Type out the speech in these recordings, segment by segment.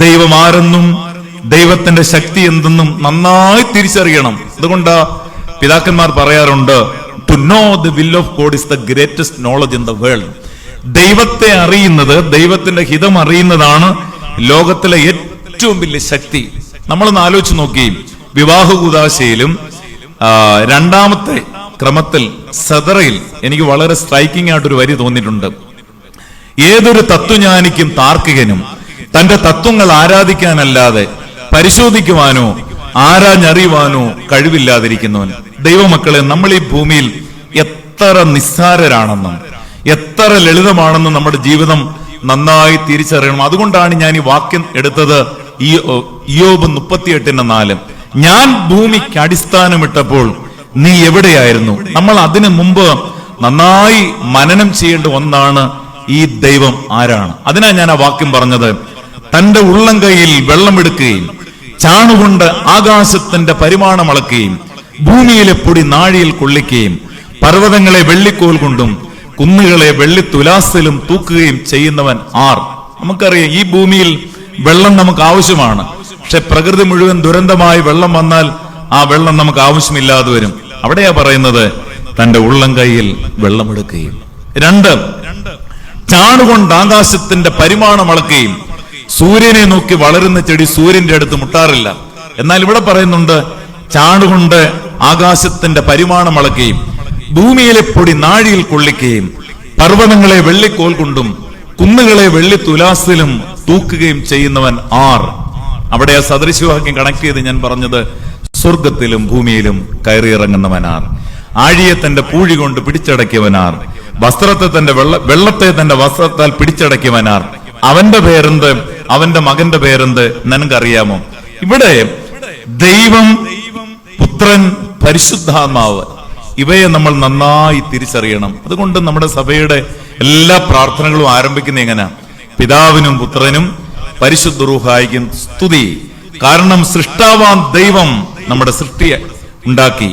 ദൈവം ആരെന്നും ദൈവത്തിന്റെ ശക്തി എന്തെന്നും നന്നായി തിരിച്ചറിയണം. അതുകൊണ്ട് പിതാക്കന്മാർ പറയാറുണ്ട്, to know the will of God is the greatest knowledge in the world. ദൈവത്തെ അറിയുന്നത്, ദൈവത്തിന്റെ ഹിതം അറിയുന്നതാണ് ലോകത്തിലെ ഏറ്റവും വലിയ ശക്തി. നമ്മളൊന്ന് ആലോചിച്ച് നോക്കി, വിവാഹ കൂദാശയിലും രണ്ടാമത്തെ ക്രമത്തിൽ സദറയിൽ എനിക്ക് വളരെ സ്ട്രൈക്കിംഗ് ആയിട്ടൊരു വരി തോന്നിയിട്ടുണ്ട്. ഏതൊരു തത്വജ്ഞാനിക്കും താർക്കികനും തന്റെ തത്വങ്ങൾ ആരാധിക്കാനല്ലാതെ പരിശോധിക്കുവാനോ ആരാഞ്ഞറിയുവാനോ കഴിവില്ലാതിരിക്കുന്നവൻ. ദൈവമക്കളെ, നമ്മൾ ഈ ഭൂമിയിൽ എത്ര നിസ്സാരരാണെന്നും എത്ര ലളിതമാണെന്നും നമ്മുടെ ജീവിതം നന്നായി തിരിച്ചറിയണം. അതുകൊണ്ടാണ് ഞാൻ ഈ വാക്യം എടുത്തത്. ഇയ്യോബ് 38:4. ഞാൻ ഭൂമിക്ക് അടിസ്ഥാനമിട്ടപ്പോൾ നീ എവിടെയായിരുന്നു? നമ്മൾ അതിനു മുമ്പ് നന്നായി മനനം ചെയ്യേണ്ട ഒന്നാണ് ഈ ദൈവം ആരാണ്. അതിനാ ഞാൻ ആ വാക്യം പറഞ്ഞത്. തന്റെ ഉള്ളം കൈയിൽ വെള്ളമെടുക്കുകയും ചാണുകൊണ്ട് ആകാശത്തിന്റെ പരിമാണം അളക്കുകയും ഭൂമിയിലെ പൊടി നാഴിയിൽ കൊള്ളിക്കുകയും പർവ്വതങ്ങളെ വെള്ളിക്കോൽ കൊണ്ടും കുന്നുകളെ വെള്ളിത്തുലാസിലും തൂക്കുകയും ചെയ്യുന്നവൻ ആർ? നമുക്കറിയാം, ഈ ഭൂമിയിൽ വെള്ളം നമുക്ക് ആവശ്യമാണ്. പക്ഷെ പ്രകൃതി മുഴുവൻ ദുരന്തമായി വെള്ളം വന്നാൽ ആ വെള്ളം നമുക്ക് ആവശ്യമില്ലാതെ വരും. അവിടെയാ പറയുന്നത്, തന്റെ ഉള്ളം കൈയിൽ വെള്ളമെടുക്കുകയും. 2, ചാണുകൊണ്ട് ആകാശത്തിന്റെ പരിമാണം അളക്കുകയും. സൂര്യനെ നോക്കി വളരുന്ന ചെടി സൂര്യന്റെ അടുത്ത് മുട്ടാറില്ല. എന്നാൽ ഇവിടെ പറയുന്നുണ്ട്, ചാണുകൊണ്ട് ആകാശത്തിന്റെ പരിമാണം അളക്കുകയും ഭൂമിയിലെ പൊടി നാഴിയിൽ കൊള്ളിക്കുകയും പർവ്വതങ്ങളെ വെള്ളിക്കോൽ കൊണ്ടും കുന്നുകളെ വെള്ളിത്തുലാസിലും തൂക്കുകയും ചെയ്യുന്നവൻ ആർ? അവിടെ ആ സദൃശവാക്യം കണക്ട് ചെയ്ത് ഞാൻ പറഞ്ഞത്, സ്വർഗത്തിലും ഭൂമിയിലും കയറിയിറങ്ങുന്നവനാർ, ആഴിയെ തന്റെ പൂഴി കൊണ്ട് പിടിച്ചടക്കിയവനാർ, വസ്ത്രത്തെ തന്റെ വെള്ളത്തെ തന്റെ വസ്ത്രത്താൽ പിടിച്ചടക്കിയവനാർ. അവന്റെ പേരെന്ത്? അവന്റെ മകന്റെ പേരെന്ത്? നിനക്കറിയാമോ? ഇവിടെ ദൈവം, പുത്രൻ, പരിശുദ്ധാത്മാവ്, ഇവയെ നമ്മൾ നന്നായി തിരിച്ചറിയണം. അതുകൊണ്ട് നമ്മുടെ സഭയുടെ എല്ലാ പ്രാർത്ഥനകളും ആരംഭിക്കുന്ന എങ്ങനെ? പിതാവിനും പുത്രനും പരിശുദ്ധ റൂഹായിക്കും സ്തുതി. കാരണം സൃഷ്ടാവാൻ ദൈവം നമ്മുടെ സൃഷ്ടിയെ ഉണ്ടാക്കി,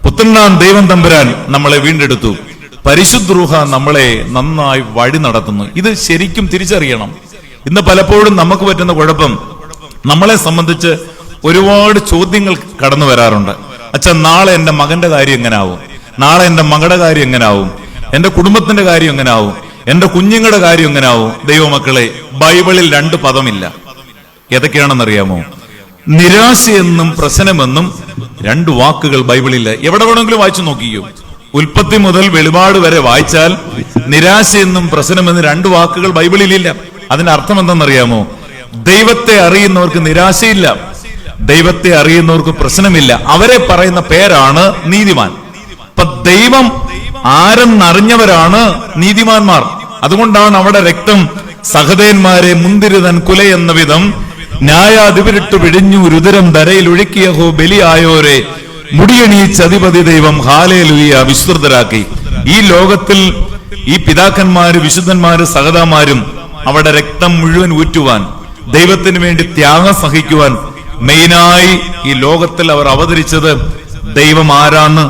പുത്രനാൻ ദൈവം തമ്പുരാൻ നമ്മളെ വീണ്ടെടുത്തു, പരിശുദ്ധ റൂഹ നമ്മളെ നന്നായി വഴി നടത്തുന്നു. ഇത് ശരിക്കും തിരിച്ചറിയണം. ഇന്ന് പലപ്പോഴും നമുക്ക് പറ്റുന്ന കുഴപ്പം, നമ്മളെ സംബന്ധിച്ച് ഒരുപാട് ചോദ്യങ്ങൾ കടന്നു വരാറുണ്ട്. അച്ഛാ, നാളെ എന്റെ മകന്റെ കാര്യം എങ്ങനാവും? നാളെ എന്റെ മകളുടെ കാര്യം എങ്ങനാവും? എന്റെ കുടുംബത്തിന്റെ കാര്യം എങ്ങനാവും? എന്റെ കുഞ്ഞുങ്ങളുടെ കാര്യം എങ്ങനാവും? ദൈവമക്കളെ, ബൈബിളിൽ 2 പദമില്ല. ഏതൊക്കെയാണെന്നറിയാമോ? നിരാശയെന്നും പ്രശ്നമെന്നും 2 വാക്കുകൾ ബൈബിളില്ല. എവിടെ വേണമെങ്കിലും വായിച്ചു നോക്കിയോ? ഉൽപ്പത്തി മുതൽ വെളിപാട് വരെ വായിച്ചാൽ നിരാശയെന്നും പ്രശ്നമെന്നും 2 വാക്കുകൾ ബൈബിളിലില്ല. അതിന്റെ അർത്ഥം എന്തെന്നറിയാമോ? ദൈവത്തെ അറിയുന്നവർക്ക് നിരാശയില്ല, ദൈവത്തെ അറിയുന്നവർക്ക് പ്രശ്നമില്ല. അവരെ പറയുന്ന പേരാണ് നീതിമാൻ. അപ്പൊ ദൈവം ആരെന്നറിഞ്ഞവരാണ് നീതിമാന്മാർ. അതുകൊണ്ടാണ് അവിടെ രക്തം സഹദേന്മാരെ മുന്തിരുതൻ കുലയെന്ന വിധം ന്യായാധിപരിട്ട് പിഴിഞ്ഞു രുദരം ധരയിൽ ഒഴുക്കിയഹോ ബലിയായോരെ മുടിയണീച്ചധിപതി ദൈവം ഹാലേലൂയ വിസ്തൃതരാക്കി. ഈ ലോകത്തിൽ ഈ പിതാക്കന്മാര്, വിശുദ്ധന്മാര്, സഹതാമാരും അവിടെ രക്തം മുഴുവൻ ഊറ്റുവാൻ, ദൈവത്തിന് വേണ്ടി ത്യാഗം സഹിക്കുവാൻ മെയിനായി ഈ ലോകത്തിൽ അവർ അവതരിച്ചത് ദൈവം ആരാന്ന്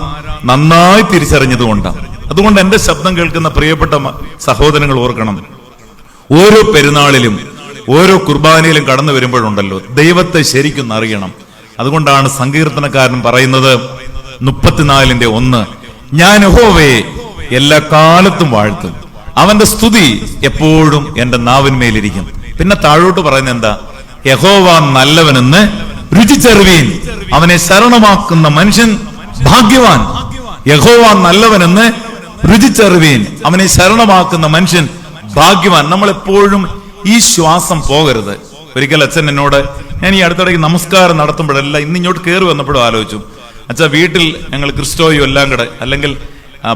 നന്നായി തിരിച്ചറിഞ്ഞതുകൊണ്ടാണ്. അതുകൊണ്ട് എന്റെ ശബ്ദം കേൾക്കുന്ന പ്രിയപ്പെട്ട സഹോദരങ്ങൾ ഓർക്കണം, ഓരോ പെരുന്നാളിലും ഓരോ കുർബാനയിലും കടന്നു വരുമ്പോഴുണ്ടല്ലോ ദൈവത്തെ ശരിക്കും അറിയണം. അതുകൊണ്ടാണ് സങ്കീർത്തനക്കാരൻ പറയുന്നത് 34:1, ഞാൻ യഹോവയെ എല്ലാ കാലത്തും വാഴ്ത്തും, അവന്റെ സ്തുതി എപ്പോഴും എന്റെ നാവിന്മേലിരിക്കും. പിന്നെ താഴോട്ട് പറയുന്നത് എന്താ? യഹോവ നല്ലവനെന്ന് രുചിച്ചറിവീൻ, അവനെ ശരണമാക്കുന്ന മനുഷ്യൻ ഭാഗ്യവാൻ. യഹോവ നല്ലവനെന്ന് രുചിച്ചറിവീൻ, അവനെ ശരണമാക്കുന്ന മനുഷ്യൻ ഭാഗ്യവാൻ. നമ്മൾ എപ്പോഴും ഈ ശ്വാസം പോകരുത്. ഒരിക്കൽ അച്ഛൻ എന്നോട്, ഞാൻ ഈ അടുത്തിടയ്ക്ക് നമസ്കാരം നടത്തുമ്പോഴല്ല, ഇന്ന് ഇങ്ങോട്ട് കയറി വന്നപ്പോഴും ആലോചിച്ചു, അച്ഛാ വീട്ടിൽ ഞങ്ങൾ ക്രിസ്റ്റോയും എല്ലാം കൂടെ അല്ലെങ്കിൽ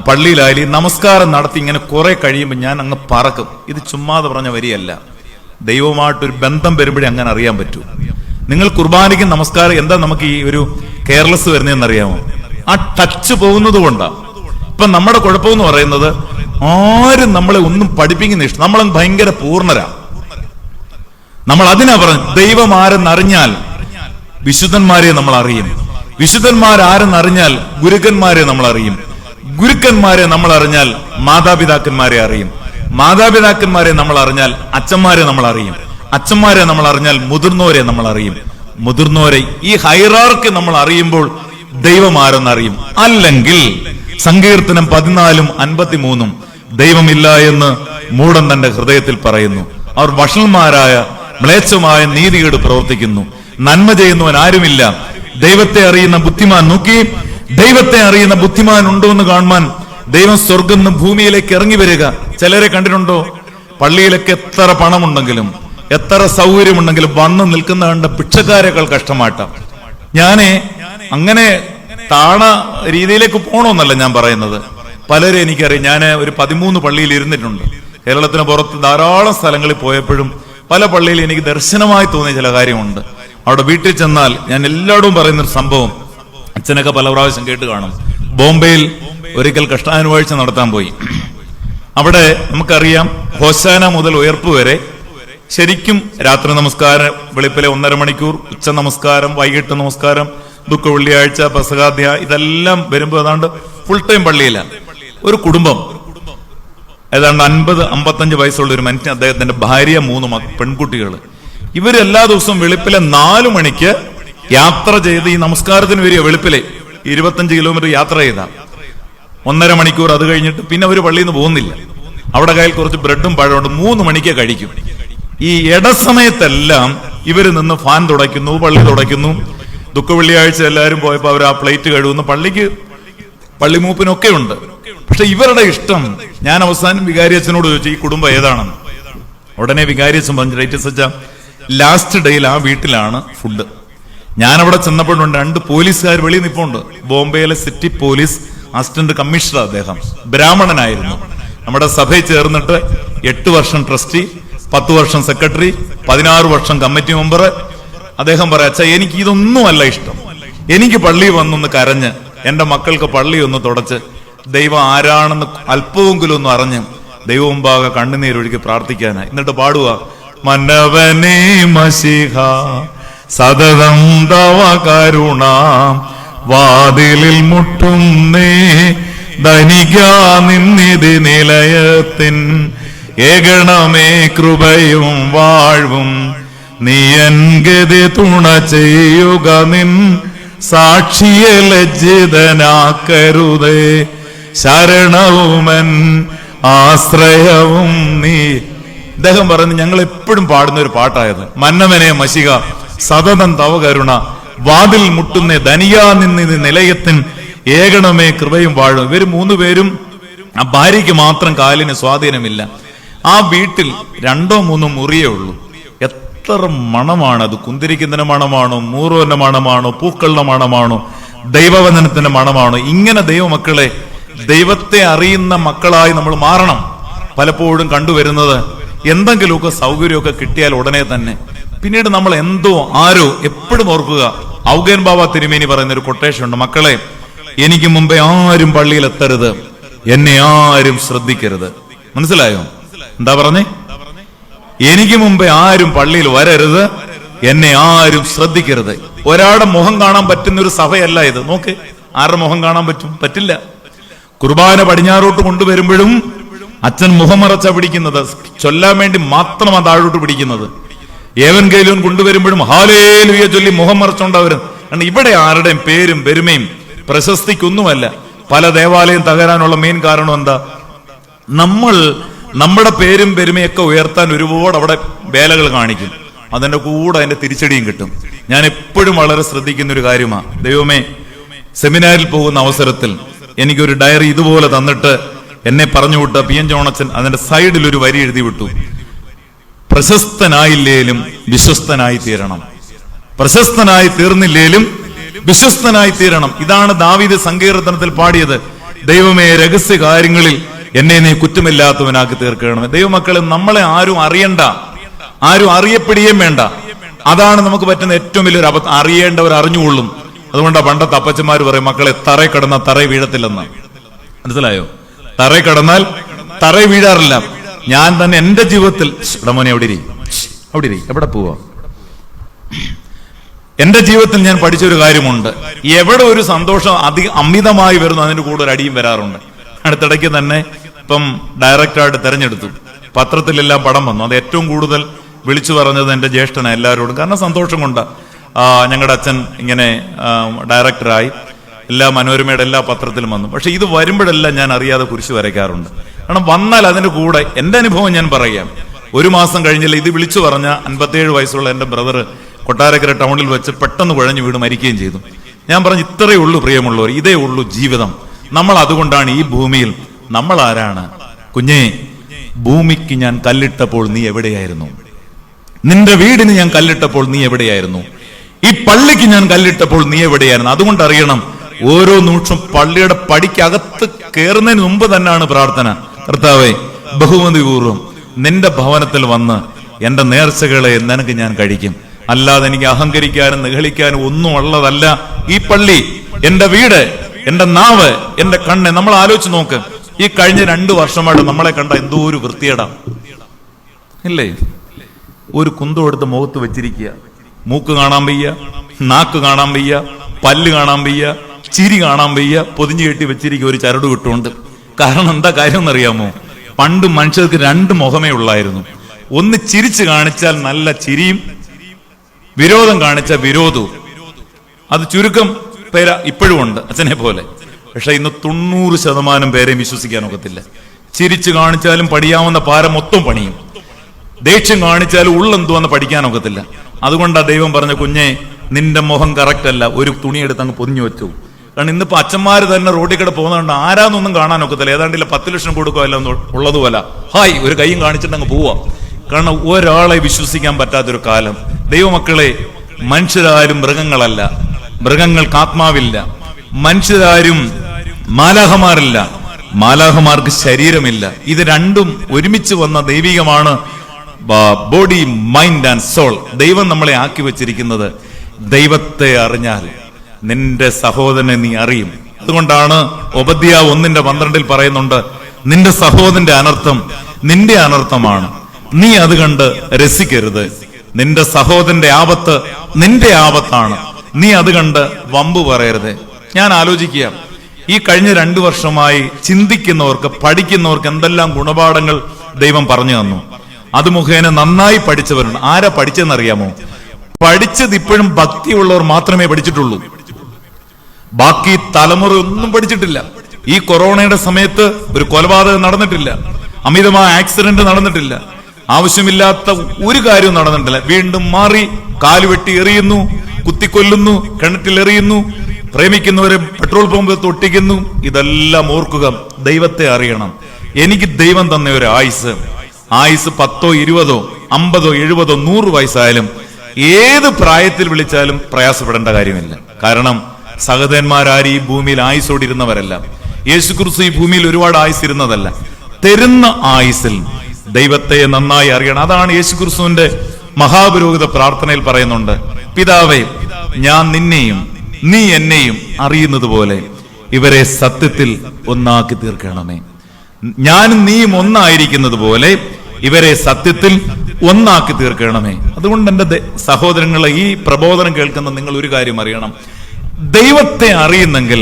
പള്ളിയിലായാലും നമസ്കാരം നടത്തി ഇങ്ങനെ കുറെ കഴിയുമ്പോൾ ഞാൻ അങ്ങ് പറക്കും. ഇത് ചുമ്മാതെ പറഞ്ഞ വരിയല്ല, ദൈവമായിട്ടൊരു ബന്ധം വരുമ്പോഴേ അങ്ങനെ അറിയാൻ പറ്റൂ. നിങ്ങൾ കുർബാനയ്ക്ക് നമസ്കാരം എന്താ നമുക്ക് ഈ ഒരു കെയർലെസ് വരുന്നതെന്നറിയാമോ? ആ ടച്ച് പോകുന്നത് കൊണ്ടാണ്. ഇപ്പൊ നമ്മുടെ കുഴപ്പമെന്ന് പറയുന്നത്, ആരും നമ്മളെ ഒന്നും പഠിപ്പിക്കുന്ന ഇഷ്ടം, നമ്മൾ ഭയങ്കര പൂർണ്ണരാ. നമ്മൾ അതിനാ പറഞ്ഞു, ദൈവം ആരെന്നറിഞ്ഞാൽ വിശുദ്ധന്മാരെ നമ്മൾ അറിയും, വിശുദ്ധന്മാരാരെന്നറിഞ്ഞാൽ ഗുരുക്കന്മാരെ നമ്മൾ അറിയും, ഗുരുക്കന്മാരെ നമ്മൾ അറിഞ്ഞാൽ മാതാപിതാക്കന്മാരെ അറിയും, മാതാപിതാക്കന്മാരെ നമ്മൾ അറിഞ്ഞാൽ അച്ഛന്മാരെ നമ്മൾ അറിയും. അച്ഛന്മാരെ നമ്മൾ അറിഞ്ഞാൽ മുതിർന്നവരെ നമ്മൾ അറിയും. മുതിർന്നവരെ ഈ ഹൈറാർക്കി നമ്മൾ അറിയുമ്പോൾ ദൈവം ആരെന്നറിയും. അല്ലെങ്കിൽ സങ്കീർത്തനം 14:53 ദൈവമില്ല എന്ന് മൂഢൻ തന്റെ ഹൃദയത്തിൽ പറയുന്നു. അവർ വഷളന്മാരായ മ്ലേച്ഛമായ നീതികേട് പ്രവർത്തിക്കുന്നു. നന്മ ചെയ്യുന്നവൻ ആരുമില്ല. ദൈവത്തെ അറിയുന്ന ബുദ്ധിമാൻ നോക്കി, ദൈവത്തെ അറിയുന്ന ബുദ്ധിമാൻ ഉണ്ടോ എന്ന് കാണുവാൻ ദൈവം സ്വർഗ്ഗം നിന്ന് ഭൂമിയിലേക്ക് ഇറങ്ങി വരിക. ചിലരെ കണ്ടിട്ടുണ്ടോ? പള്ളിയിലൊക്കെ എത്ര പണമുണ്ടെങ്കിലും എത്ര സൗകര്യമുണ്ടെങ്കിലും വന്ന് നിൽക്കുന്ന കണ്ട ഭിക്ഷക്കാരേക്കാൾ കഷ്ടമായിട്ടാണ്. ഞാനേ അങ്ങനെ താണ രീതിയിലേക്ക് പോകണമെന്നല്ല ഞാൻ പറയുന്നത്. പലരും എനിക്കറിയാം. ഞാൻ ഒരു 13 പള്ളിയിൽ ഇരുന്നിട്ടുണ്ട്. കേരളത്തിന് പുറത്ത് ധാരാളം സ്ഥലങ്ങളിൽ പോയപ്പോഴും പല പള്ളിയിൽ എനിക്ക് ദർശനമായി തോന്നിയ ചില കാര്യമുണ്ട്. അവിടെ വീട്ടിൽ ചെന്നാൽ ഞാൻ എല്ലായിടവും പറയുന്നൊരു സംഭവം അച്ഛനൊക്കെ പല പ്രാവശ്യം കേട്ട് കാണും. ബോംബെയിൽ ഒരിക്കൽ കഷ്ടാനുവാഴ്ച നടത്താൻ പോയി. അവിടെ നമുക്കറിയാം ഹോസാന മുതൽ ഉയർപ്പ് വരെ ശരിക്കും രാത്രി നമസ്കാരം, വെളുപ്പിലെ 1.5 മണിക്കൂർ, ഉച്ച നമസ്കാരം, വൈകിട്ട് നമസ്കാരം, ദുഃഖ വെള്ളിയാഴ്ച, പെസഹാദ്യ, ഇതെല്ലാം വരുമ്പോൾ ഏതാണ്ട് ഫുൾ ടൈം പള്ളിയിലാണ്. ഒരു കുടുംബം ഏതാണ്ട് 50-55 വയസ്സുള്ള ഒരു മനുഷ്യൻ, അദ്ദേഹത്തിന്റെ ഭാര്യ, 3 പെൺകുട്ടികൾ. ഇവരെല്ലാ ദിവസവും വെളുപ്പിലെ 4 മണിക്ക് യാത്ര ചെയ്ത് ഈ നമസ്കാരത്തിന് വരിക. വെളുപ്പിലെ 25 കിലോമീറ്റർ യാത്ര ചെയ്ത 1.5 മണിക്കൂർ. അത് കഴിഞ്ഞിട്ട് പിന്നെ അവർ പള്ളിയിൽ നിന്ന് പോകുന്നില്ല. അവിടെ കയ്യിൽ കുറച്ച് ബ്രെഡും പഴമുണ്ട്. 3 മണിക്ക് കഴിക്കും. ഈ ഇടസമയത്തെല്ലാം ഇവര് നിന്ന് ഫാൻ തുടയ്ക്കുന്നു, പള്ളി തുടയ്ക്കുന്നു. ദുഃഖ വെള്ളിയാഴ്ച എല്ലാവരും പോയപ്പോൾ അവർ ആ പ്ലേറ്റ് കഴുകുന്നു. പള്ളിമൂപ്പിനൊക്കെ ഉണ്ട്. പക്ഷെ ഇവരുടെ ഇഷ്ടം, ഞാൻ അവസാനം വികാരി അച്ഛനോട് ചോദിച്ചു ഈ കുടുംബം ഏതാണെന്ന്. ഉടനെ വികാരി അച്ഛൻ പറഞ്ഞു, ലാസ്റ്റ് ഡേയിൽ ആ വീട്ടിലാണ് ഫുഡ്. ഞാൻ അവിടെ ചെന്നപ്പോഴുണ്ട് 2 പോലീസുകാർ വെളിയിൽ നിൽപ്പുണ്ട്. ബോംബെയിലെ സിറ്റി പോലീസ് അസിസ്റ്റന്റ് കമ്മീഷണർ. അദ്ദേഹം ബ്രാഹ്മണനായിരുന്നു. നമ്മുടെ സഭയിൽ ചേർന്നിട്ട് 8 വർഷം ട്രസ്റ്റി, 10 വർഷം സെക്രട്ടറി, 16 വർഷം കമ്മിറ്റി മെമ്പർ. അദ്ദേഹം പറയാ, അച്ഛാ എനിക്ക് ഇതൊന്നുമല്ല ഇഷ്ടം. എനിക്ക് പള്ളി വന്നൊന്ന് കരഞ്ഞ് എന്റെ മക്കൾക്ക് പള്ളി ഒന്ന് തുടച്ച് ദൈവം ആരാണെന്ന് അല്പമെങ്കിലും ഒന്ന് അറിഞ്ഞ് ദൈവം മുമ്പാകെ കണ്ണുനീരൊഴുകി പ്രാർത്ഥിക്കാനാ. എന്നിട്ട് പാടുക, മന്നവനേ മശിഹ സതതം തവ കരുണ വാതിലിൽ മുട്ടുന്നേ ധനികാ നിന്നിധി നിലയത്തിൻ ഏകണമേ കൃപയും വാഴ്വും നീ എൻ ഗതി തുണ ചെയ്യുക നിൻ സാക്ഷിയെ ലജ്ജിതനാക്കരുതേ ശരണവുമൻ ആശ്രയവും നീ. അദ്ദേഹം പറഞ്ഞു, ഞങ്ങൾ എപ്പോഴും പാടുന്ന ഒരു പാട്ടായത്, മന്നവനെ മശിക സതതം തവ കരുണ വാതിൽ മുട്ടുന്നേ ധനിയാ നിന്നിധി നിലയത്തിൻ ഏകണമേ കൃപയും വാഴും. ഇവര് 3 പേരും, ആ ഭാര്യയ്ക്ക് മാത്രം കാലിന് സ്വാധീനമില്ല. ആ വീട്ടിൽ 2-3 മുറിയേ ഉള്ളൂ. എത്ര മണമാണ് അത്! കുന്തിരിക്കുന്നതിന്റെ മണമാണോ, മൂറുവിന്റെ മണമാണോ, പൂക്കളുടെ മണമാണോ, ദൈവവചനത്തിന്റെ മണമാണോ? ഇങ്ങനെ ദൈവമക്കളെ, ദൈവത്തെ അറിയുന്ന മക്കളായി നമ്മൾ മാറണം. പലപ്പോഴും കണ്ടുവരുന്നത് എന്തെങ്കിലുമൊക്കെ സൗകര്യമൊക്കെ കിട്ടിയാൽ ഉടനെ തന്നെ പിന്നീട് നമ്മൾ എന്തോ ആരോ. എപ്പോഴും ഓർക്കുക, ഔഗേൻ ബാബ തിരുമേനി പറയുന്ന ഒരു കൊട്ടേഷൻ ഉണ്ട്, മക്കളെ എനിക്ക് മുമ്പേ ആരും പള്ളിയിൽ എത്തരുത്, എന്നെ ആരും ശ്രദ്ധിക്കരുത്. മനസ്സിലായോ എന്താ പറഞ്ഞേ? എനിക്ക് മുമ്പേ ആരും പള്ളിയിൽ വരരുത്, എന്നെ ആരും ശ്രദ്ധിക്കരുത്. ഒരാളുടെ മുഖം കാണാൻ പറ്റുന്ന ഒരു സഭയല്ല ഇത്. നോക്ക്, ആരുടെ മുഖം കാണാൻ പറ്റില്ല. കുർബാന പടിഞ്ഞാറോട്ട് കൊണ്ടുവരുമ്പോഴും അച്ഛൻ മുഖം മറച്ച പിടിക്കുന്നത്, ചൊല്ലാൻ വേണ്ടി മാത്രം ആ താഴോട്ട് പിടിക്കുന്നത്. ഏവൻഗേലിയോൻ കൊണ്ടുവരുമ്പോഴും ഹാലേലുയ ചൊല്ലി മുഖം മറച്ചോണ്ടവരും. കാരണം ഇവിടെ ആരുടെയും പേരും പെരുമയും പ്രശസ്തിക്കൊന്നുമല്ല. പല ദേവാലയം തകരാനുള്ള മെയിൻ കാരണം എന്താ? നമ്മൾ നമ്മുടെ പേരും പെരുമയൊക്കെ ഉയർത്താൻ ഒരുപാട് അവിടെ വേലകൾ കാണിക്കും. അതിന്റെ കൂടെ അതിന്റെ തിരിച്ചടിയും കിട്ടും. ഞാൻ എപ്പോഴും വളരെ ശ്രദ്ധിക്കുന്ന ഒരു കാര്യമാണ്, ദൈവമേ, സെമിനാരിൽ പോകുന്ന അവസരത്തിൽ എനിക്കൊരു ഡയറി ഇതുപോലെ തന്നിട്ട് എന്നെ പറഞ്ഞുവിട്ട PN ജോണച്ചൻ അതിന്റെ സൈഡിൽ ഒരു വരി എഴുതി വിട്ടു, പ്രശസ്തനായില്ലേലും വിശ്വസ്തനായി തീരണം. പ്രശസ്തനായി തീർന്നില്ലേലും വിശ്വസ്തനായി തീരണം. ഇതാണ് ദാവീദ് സങ്കീർത്തനത്തിൽ പാടിയത്. ദൈവമേ, രഹസ്യ കാര്യങ്ങളിൽ എന്നെ നീ കുറ്റമില്ലാത്തവനാക്കി തീർക്കണമേ. ദൈവമക്കളെ, നമ്മളെ ആരും അറിയണ്ട, ആരും അറിയപ്പെടുകയും വേണ്ട. അതാണ് നമുക്ക് പറ്റുന്ന ഏറ്റവും വലിയൊരു അബദ്ധം. അറിയേണ്ടവർ അറിഞ്ഞുകൊള്ളും. അതുകൊണ്ടാണ് പണ്ടത്തെ അപ്പച്ചന്മാർ പറയും, മക്കളെ തറ കിടന്നാൽ തറ വീഴത്തില്ലെന്ന്. മനസ്സിലായോ? തറ കിടന്നാൽ തറ വീഴാറില്ല. ഞാൻ തന്നെ എന്റെ ജീവിതത്തിൽ, മോനെ അവിടെ എവിടെ പോവാ, എന്റെ ജീവിതത്തിൽ ഞാൻ പഠിച്ചൊരു കാര്യമുണ്ട്. എവിടെ ഒരു സന്തോഷം അമിതമായി വരുന്നു, അതിന്റെ കൂടെ ഒരു അടിയും വരാറുണ്ട്. അടുത്തിടയ്ക്ക് തന്നെ ഇപ്പം ഡയറക്ടറായിട്ട് തെരഞ്ഞെടുത്തു, പത്രത്തിലെല്ലാം പടം വന്നു. അത് ഏറ്റവും കൂടുതൽ വിളിച്ചു പറഞ്ഞത് എൻ്റെ ജ്യേഷ്ഠനാണ് എല്ലാവരോടും. കാരണം സന്തോഷം കൊണ്ട് ഞങ്ങളുടെ അച്ഛൻ ഇങ്ങനെ ഡയറക്ടറായി എല്ലാ മനോരമയുടെ എല്ലാ പത്രത്തിലും വന്നു. പക്ഷെ ഇത് വരുമ്പോഴെല്ലാം ഞാൻ അറിയാതെ കുരിശ് വരയ്ക്കാറുണ്ട്. കാരണം വന്നാൽ അതിന്റെ കൂടെ എൻ്റെ അനുഭവം ഞാൻ പറയാം. 1 മാസം കഴിഞ്ഞില്ല ഇത് വിളിച്ചു പറഞ്ഞ 57 വയസ്സുള്ള എൻ്റെ ബ്രദർ കൊട്ടാരക്കര ടൗണിൽ വെച്ച് പെട്ടെന്ന് കുഴഞ്ഞു വീട് മരിക്കുകയും ചെയ്തു. ഞാൻ പറഞ്ഞു, ഇത്രയേ ഉള്ളൂ പ്രിയമുള്ളവർ, ഇതേ ഉള്ളൂ ജീവിതം. നമ്മൾ അതുകൊണ്ടാണ് ഈ ഭൂമിയിൽ. നമ്മൾ ആരാണ്? കുഞ്ഞേ, ഭൂമിക്ക് ഞാൻ കല്ലിട്ടപ്പോൾ നീ എവിടെയായിരുന്നു? നിന്റെ വീടിന് ഞാൻ കല്ലിട്ടപ്പോൾ നീ എവിടെയായിരുന്നു? ഈ പള്ളിക്ക് ഞാൻ കല്ലിട്ടപ്പോൾ നീ എവിടെയായിരുന്നു? അതുകൊണ്ട് അറിയണം, ഓരോ നിമിഷം പള്ളിയുടെ പടിക്കകത്ത് കയറുന്നതിന് മുമ്പ് തന്നെയാണ് പ്രാർത്ഥന. കർത്താവേ, ബഹുമതിപൂർവ്വം നിന്റെ ഭവനത്തിൽ വന്ന് എന്റെ നേർച്ചകളെ നിനക്ക് ഞാൻ കഴിക്കും. അല്ലാതെ എനിക്ക് അഹങ്കരിക്കാനും നിഗളിക്കാനും ഒന്നും ഉള്ളതല്ല ഈ പള്ളി, എന്റെ വീട്, എന്റെ നാവ്, എന്റെ കണ്ണ്. നമ്മൾ ആലോചിച്ച് നോക്ക്, ഈ കഴിഞ്ഞ 2 വർഷമായിട്ട് നമ്മളെ കണ്ട എന്തോ ഒരു വൃത്തിയേടാ ഇല്ലേ? ഒരു കുന്തം എടുത്ത് മുഖത്ത് വെച്ചിരിക്കുക, മൂക്ക് കാണാൻ വയ്യ, നാക്ക് കാണാൻ വയ്യ, പല്ല് കാണാൻ വയ്യ, ചിരി കാണാൻ വയ്യ, പൊതിഞ്ഞു കെട്ടി വെച്ചിരിക്കുക ഒരു ചരട് കിട്ടുകൊണ്ട്. കാരണം എന്താ കാര്യം എന്നറിയാമോ? പണ്ട് മനുഷ്യർക്ക് 2 മുഖമേ ഉള്ളായിരുന്നു. ഒന്ന് ചിരിച്ചു കാണിച്ചാൽ നല്ല ചിരിയും, വിരോധം കാണിച്ച വിരോധവും. അത് ചുരുക്കം പേര് ഇപ്പോഴും ഉണ്ട്, അച്ഛനെ പോലെ. പക്ഷെ ഇന്ന് 90% പേരെയും വിശ്വസിക്കാൻ ഒക്കത്തില്ല. ചിരിച്ചു കാണിച്ചാലും പഠിയാവുന്ന പാര മൊത്തം പണിയും, ദേഷ്യം കാണിച്ചാലും ഉള്ളെന്തുവെന്ന് പഠിക്കാൻ ഒക്കത്തില്ല. അതുകൊണ്ടാ ദൈവം പറഞ്ഞ, കുഞ്ഞെ, നിന്റെ മുഖം കറക്റ്റ് അല്ല, ഒരു തുണിയെടുത്ത് അങ്ങ് പൊതിഞ്ഞു വെച്ചു. കാരണം ഇന്നിപ്പോ അച്ഛന്മാര് തന്നെ റോഡിൽ കൂടെ പോകുന്നതുകൊണ്ട് ആരാന്നൊന്നും കാണാൻ ഒക്കത്തില്ല. ഏതാണ്ടില്ല 10 ലക്ഷം കൊടുക്കുക എല്ലാം ഉള്ളതുപോലെ ഹായ് ഒരു കൈയും കാണിച്ചിട്ട് അങ്ങ് പോവാം. കാരണം ഒരാളെ വിശ്വസിക്കാൻ പറ്റാത്തൊരു കാലം. ദൈവമക്കളെ, മനുഷ്യരാരും മൃഗങ്ങളല്ല, മൃഗങ്ങൾക്ക് ആത്മാവില്ല. മനുഷ്യരാരും മാലാഹമാരില്ല, മാലാഹമാർക്ക് ശരീരമില്ല. ഇത് രണ്ടും ഒരുമിച്ച് വന്ന ദൈവികമാണ് ബോഡി, മൈൻഡ് ആൻഡ് സോൾ. ദൈവം നമ്മളെ ആക്കി വെച്ചിരിക്കുന്നത്. ദൈവത്തെ അറിഞ്ഞാൽ നിന്റെ സഹോദരനെ നീ അറിയും. അതുകൊണ്ടാണ് ഓബദ്യ 1:12 പറയുന്നുണ്ട്, നിന്റെ സഹോദരന്റെ അനർത്ഥം നിന്റെ അനർത്ഥമാണ്, നീ അത് കണ്ട് രസിക്കരുത്. നിന്റെ സഹോദരന്റെ ആപത്ത് നിന്റെ ആപത്താണ്, നീ അത് കണ്ട് വമ്പ് പറയരുത്. ഞാൻ ആലോചിക്കുക, ഈ കഴിഞ്ഞ 2 വർഷമായി ചിന്തിക്കുന്നവർക്ക്, പഠിക്കുന്നവർക്ക് എന്തെല്ലാം ഗുണപാഠങ്ങൾ ദൈവം പറഞ്ഞു തന്നു. അത് മുഖേന നന്നായി പഠിച്ചവരുണ്ട്. ആരാ പഠിച്ചെന്നറിയാമോ? പഠിച്ചത് ഇപ്പോഴും ഭക്തിയുള്ളവർ മാത്രമേ പഠിച്ചിട്ടുള്ളൂ. ബാക്കി തലമുറ ഒന്നും പഠിച്ചിട്ടില്ല. ഈ കൊറോണയുടെ സമയത്ത് ഒരു കൊലപാതകം നടന്നിട്ടില്ല, അമിതമായ ആക്സിഡന്റ് നടന്നിട്ടില്ല, ആവശ്യമില്ലാത്ത ഒരു കാര്യവും നടന്നിട്ടില്ല. വീണ്ടും മാറി കാലുവെട്ടി എറിയുന്നു, കുത്തിക്കൊല്ലുന്നു, കിണറ്റിൽ എറിയുന്നു, പ്രേമിക്കുന്നവരെ പെട്രോൾ പമ്പ് തൊട്ടിക്കുന്നു. ഇതെല്ലാം ഓർക്കുക, ദൈവത്തെ അറിയണം. എനിക്ക് ദൈവം തന്ന ഒരു ആയുസ് 10, 20, 50, 70, 100 വയസ്സായാലും ഏത് പ്രായത്തിൽ വിളിച്ചാലും പ്രയാസപ്പെടേണ്ട കാര്യമില്ല. കാരണം സഹോദരന്മാരാരും ഈ ഭൂമിയിൽ ആയുസോടിരുന്നവരല്ല. യേശുക്രിസ്തു ഈ ഭൂമിയിൽ ഒരുപാട് ആയുസിരുന്നതല്ല. തരുന്ന ആയുസിൽ ദൈവത്തെ നന്നായി അറിയണം. അതാണ് യേശുക്രിസ്തുവിന്റെ മഹാപുരോഹിത പ്രാർത്ഥനയിൽ പറയുന്നുണ്ട്, പിതാവേ, ഞാൻ നിന്നെയും നീ എന്നെയും അറിയുന്നത് പോലെ ഇവരെ സത്യത്തിൽ ഒന്നാക്കി തീർക്കണമേ. ഞാനും നീയും ഒന്നായിരിക്കുന്നത് പോലെ ഇവരെ സത്യത്തിൽ ഒന്നാക്കി തീർക്കണമേ. അതുകൊണ്ട് എന്റെ സഹോദരങ്ങളെ, ഈ പ്രബോധനം കേൾക്കുന്ന നിങ്ങൾ ഒരു കാര്യം അറിയണം, ദൈവത്തെ അറിയുന്നെങ്കിൽ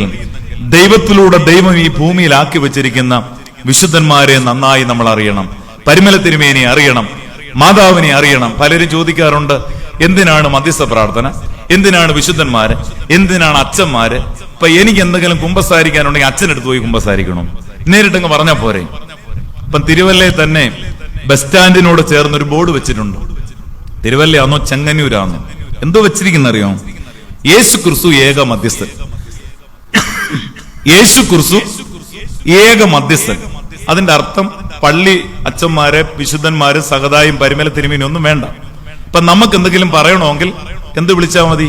ദൈവത്തിലൂടെ ദൈവം ഈ ഭൂമിയിലാക്കി വെച്ചിരിക്കുന്ന വിശുദ്ധന്മാരെ നന്നായി നമ്മൾ അറിയണം. പരിമല തിരുമേനി അറിയണം, മാതാവിനെ അറിയണം. പലരും ചോദിക്കാറുണ്ട്, എന്തിനാണ് മധ്യസ്ഥ പ്രാർത്ഥന, എന്തിനാണ് വിശുദ്ധന്മാര്, എന്തിനാണ് അച്ഛന്മാര്? ഇപ്പൊ എനിക്ക് എന്തെങ്കിലും കുമ്പസാരിക്കാനുണ്ടെങ്കിൽ അച്ഛനെടുത്ത് പോയി കുമ്പസാരിക്കണം, നേരിട്ടങ്ങ് പറഞ്ഞാൽ പോരെ. ഇപ്പം തിരുവല്ലയിൽ തന്നെ ബസ് സ്റ്റാൻഡിനോട് ചേർന്നൊരു ബോർഡ് വെച്ചിട്ടുണ്ട്. തിരുവല്ലയാണോ ചെങ്ങന്നൂരാണോ എന്തോ വെച്ചിരിക്കുന്നറിയോ? യേശു ക്രിസ്തു ഏക മധ്യസ്ഥൻ. യേശു ക്രിസ്തു ഏക മധ്യസ്ഥൻ. അതിന്റെ അർത്ഥം പള്ളി അച്ഛന്മാരെ, വിശുദ്ധന്മാര്, സഹതായും പരിമല തിരുമേനി ഒന്നും വേണ്ട. ഇപ്പൊ നമുക്ക് എന്തെങ്കിലും പറയണമെങ്കിൽ എന്ത് വിളിച്ചാൽ മതി?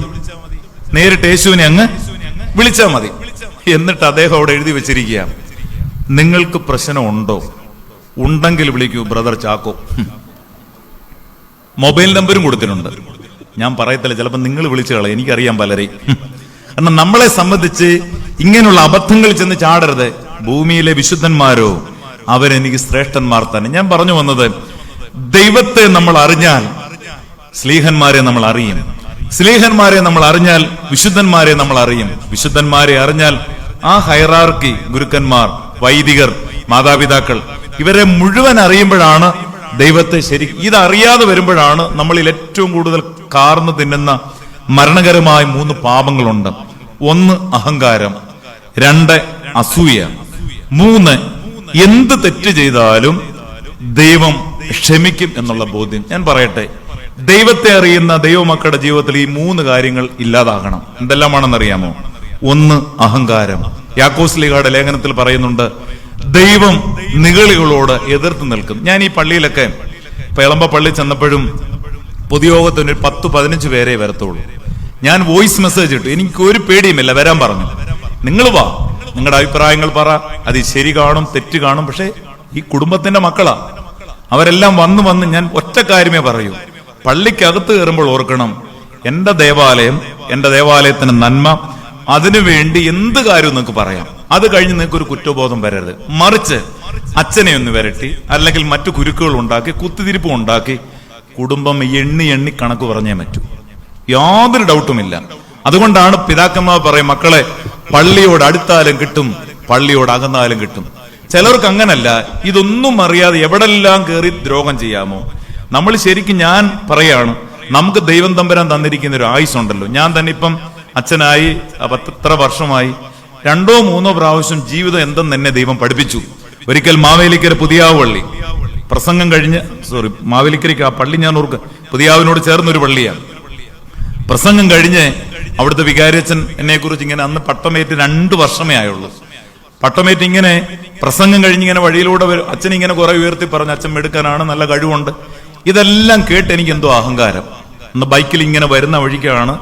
നേരിട്ട് യേശുവിനെ അങ്ങ് വിളിച്ചാൽ മതി. എന്നിട്ട് അദ്ദേഹം അവിടെ എഴുതി വെച്ചിരിക്കുക, നിങ്ങൾക്ക് പ്രശ്നമുണ്ടോ? ഉണ്ടെങ്കിൽ വിളിക്കൂ ബ്രദർ ചാക്കോ. മൊബൈൽ നമ്പരും കൊടുത്തിട്ടുണ്ട്. ഞാൻ പറയത്തില്ല, ചിലപ്പോൾ നിങ്ങൾ വിളിച്ചു കളയും, എനിക്കറിയാം പലരെയും. കാരണം നമ്മളെ സംബന്ധിച്ച് ഇങ്ങനെയുള്ള അബദ്ധങ്ങൾ ചെന്ന് ചാടരുത്. ഭൂമിയിലെ വിശുദ്ധന്മാരോ അവരെനിക്ക് ശ്രേഷ്ഠന്മാർ തന്നെ. ഞാൻ പറഞ്ഞു വന്നത്, ദൈവത്തെ നമ്മൾ അറിഞ്ഞാൽ സ്ലീഹന്മാരെ നമ്മൾ അറിയും, സ്ലീഹന്മാരെ നമ്മൾ അറിഞ്ഞാൽ വിശുദ്ധന്മാരെ നമ്മൾ അറിയും, വിശുദ്ധന്മാരെ അറിഞ്ഞാൽ ആ ഹൈറാർക്കി, ഗുരുക്കന്മാർ, വൈദികർ, മാതാപിതാക്കൾ, ഇവരെ മുഴുവൻ അറിയുമ്പോഴാണ് ദൈവത്തെ ഇതറിയാതെ വരുമ്പോഴാണ് നമ്മളിൽ ഏറ്റവും കൂടുതൽ കാർന്നു തിന്നുന്ന മരണകരമായ 3 പാപങ്ങളുണ്ട്. 1 അഹങ്കാരം, 2 അസൂയ, 3 എന്ത് തെറ്റ് ചെയ്താലും ദൈവം ക്ഷമിക്കും എന്നുള്ള ബോധ്യം. ഞാൻ പറയട്ടെ, ദൈവത്തെ അറിയുന്ന ദൈവമക്കളുടെ ജീവിതത്തിൽ ഈ 3 കാര്യങ്ങൾ ഇല്ലാതാകണം. എന്തെല്ലാമാണെന്നറിയാമോ? 1 അഹങ്കാരം. യാക്കോസ്ലീഹയുടെ ലേഖനത്തിൽ പറയുന്നുണ്ട്, ദൈവം നിഗളികളോട് എതിർത്ത് നിൽക്കും. ഞാൻ ഈ പള്ളിയിലൊക്കെ പേളമ്പ പള്ളി ചെന്നപ്പോഴും പൊതുയോഗത്തിന് 10-15 പേരെ വരത്തുള്ളൂ. ഞാൻ വോയിസ് മെസ്സേജ് ഇട്ടു, എനിക്ക് ഒരു പേടിയുമില്ല, വരാൻ പറഞ്ഞു. നിങ്ങൾ വാ, നിങ്ങളുടെ അഭിപ്രായങ്ങൾ പറ, അത് ശരി കാണും തെറ്റ് കാണും, പക്ഷെ ഈ കുടുംബത്തിന്റെ മക്കളാ, അവരെല്ലാം വന്ന് ഞാൻ ഒറ്റ കാര്യമേ പറയൂ, പള്ളിക്കകത്ത് കയറുമ്പോൾ ഓർക്കണം, എന്റെ ദേവാലയത്തിന് നന്മ, അതിനുവേണ്ടി എന്ത് കാര്യവും നിങ്ങൾക്ക് പറയാം. അത് കഴിഞ്ഞ് നിങ്ങൾക്ക് ഒരു കുറ്റബോധം വരരുത്. മറിച്ച് അച്ഛനെ ഒന്ന് വരട്ടി, അല്ലെങ്കിൽ മറ്റു കുരുക്കുകൾ ഉണ്ടാക്കി, കുത്തിതിരിപ്പ് ഉണ്ടാക്കി കുടുംബം എണ്ണി കണക്ക് പറഞ്ഞേ പറ്റൂ. യാതൊരു ഡൗട്ടുമില്ല. അതുകൊണ്ടാണ് പിതാക്കന്മാർ പറയും, മക്കളെ പള്ളിയോട് അടുത്താലും കിട്ടും, പള്ളിയോട് അകന്നാലും കിട്ടും. ചിലർക്ക് അങ്ങനല്ല, ഇതൊന്നും അറിയാതെ എവിടെല്ലാം കയറി ദ്രോഹം ചെയ്യാമോ. നമ്മൾ ശരിക്കും, ഞാൻ പറയാണ്, നമുക്ക് ദൈവം തമ്പുരാൻ തന്നിരിക്കുന്ന ഒരു ആയുസുണ്ടല്ലോ. ഞാൻ തന്നെ ഇപ്പം അച്ഛനായി 10 വർഷമായി 2-3 പ്രാവശ്യം ജീവിതം എന്തെന്ന് എന്നെ ദൈവം പഠിപ്പിച്ചു. ഒരിക്കൽ മാവേലിക്കര പുതിയാവ് പള്ളി പ്രസംഗം കഴിഞ്ഞ്, മാവേലിക്കരയ്ക്ക് ആ പള്ളി ഞാൻ ഓർക്കുക, പുതിയാവിനോട് ചേർന്നൊരു പള്ളിയാണ്. പ്രസംഗം കഴിഞ്ഞ് അവിടുത്തെ വികാരിയച്ഛൻ എന്നെ കുറിച്ച് ഇങ്ങനെ, അന്ന് പട്ടമേറ്റ് 2 വർഷമേ ആയുള്ളൂ. പട്ടമേറ്റ് ഇങ്ങനെ പ്രസംഗം കഴിഞ്ഞ് ഇങ്ങനെ വഴിയിലൂടെ അച്ഛൻ ഇങ്ങനെ കുറെ ഉയർത്തി പറഞ്ഞു, അച്ഛൻ എടുക്കാനാണ്, നല്ല കഴിവുണ്ട്. ഇതെല്ലാം കേട്ട് എനിക്ക് എന്തോ അഹങ്കാരം. അന്ന് ബൈക്കിൽ ഇങ്ങനെ വരുന്ന വഴിക്കാണ്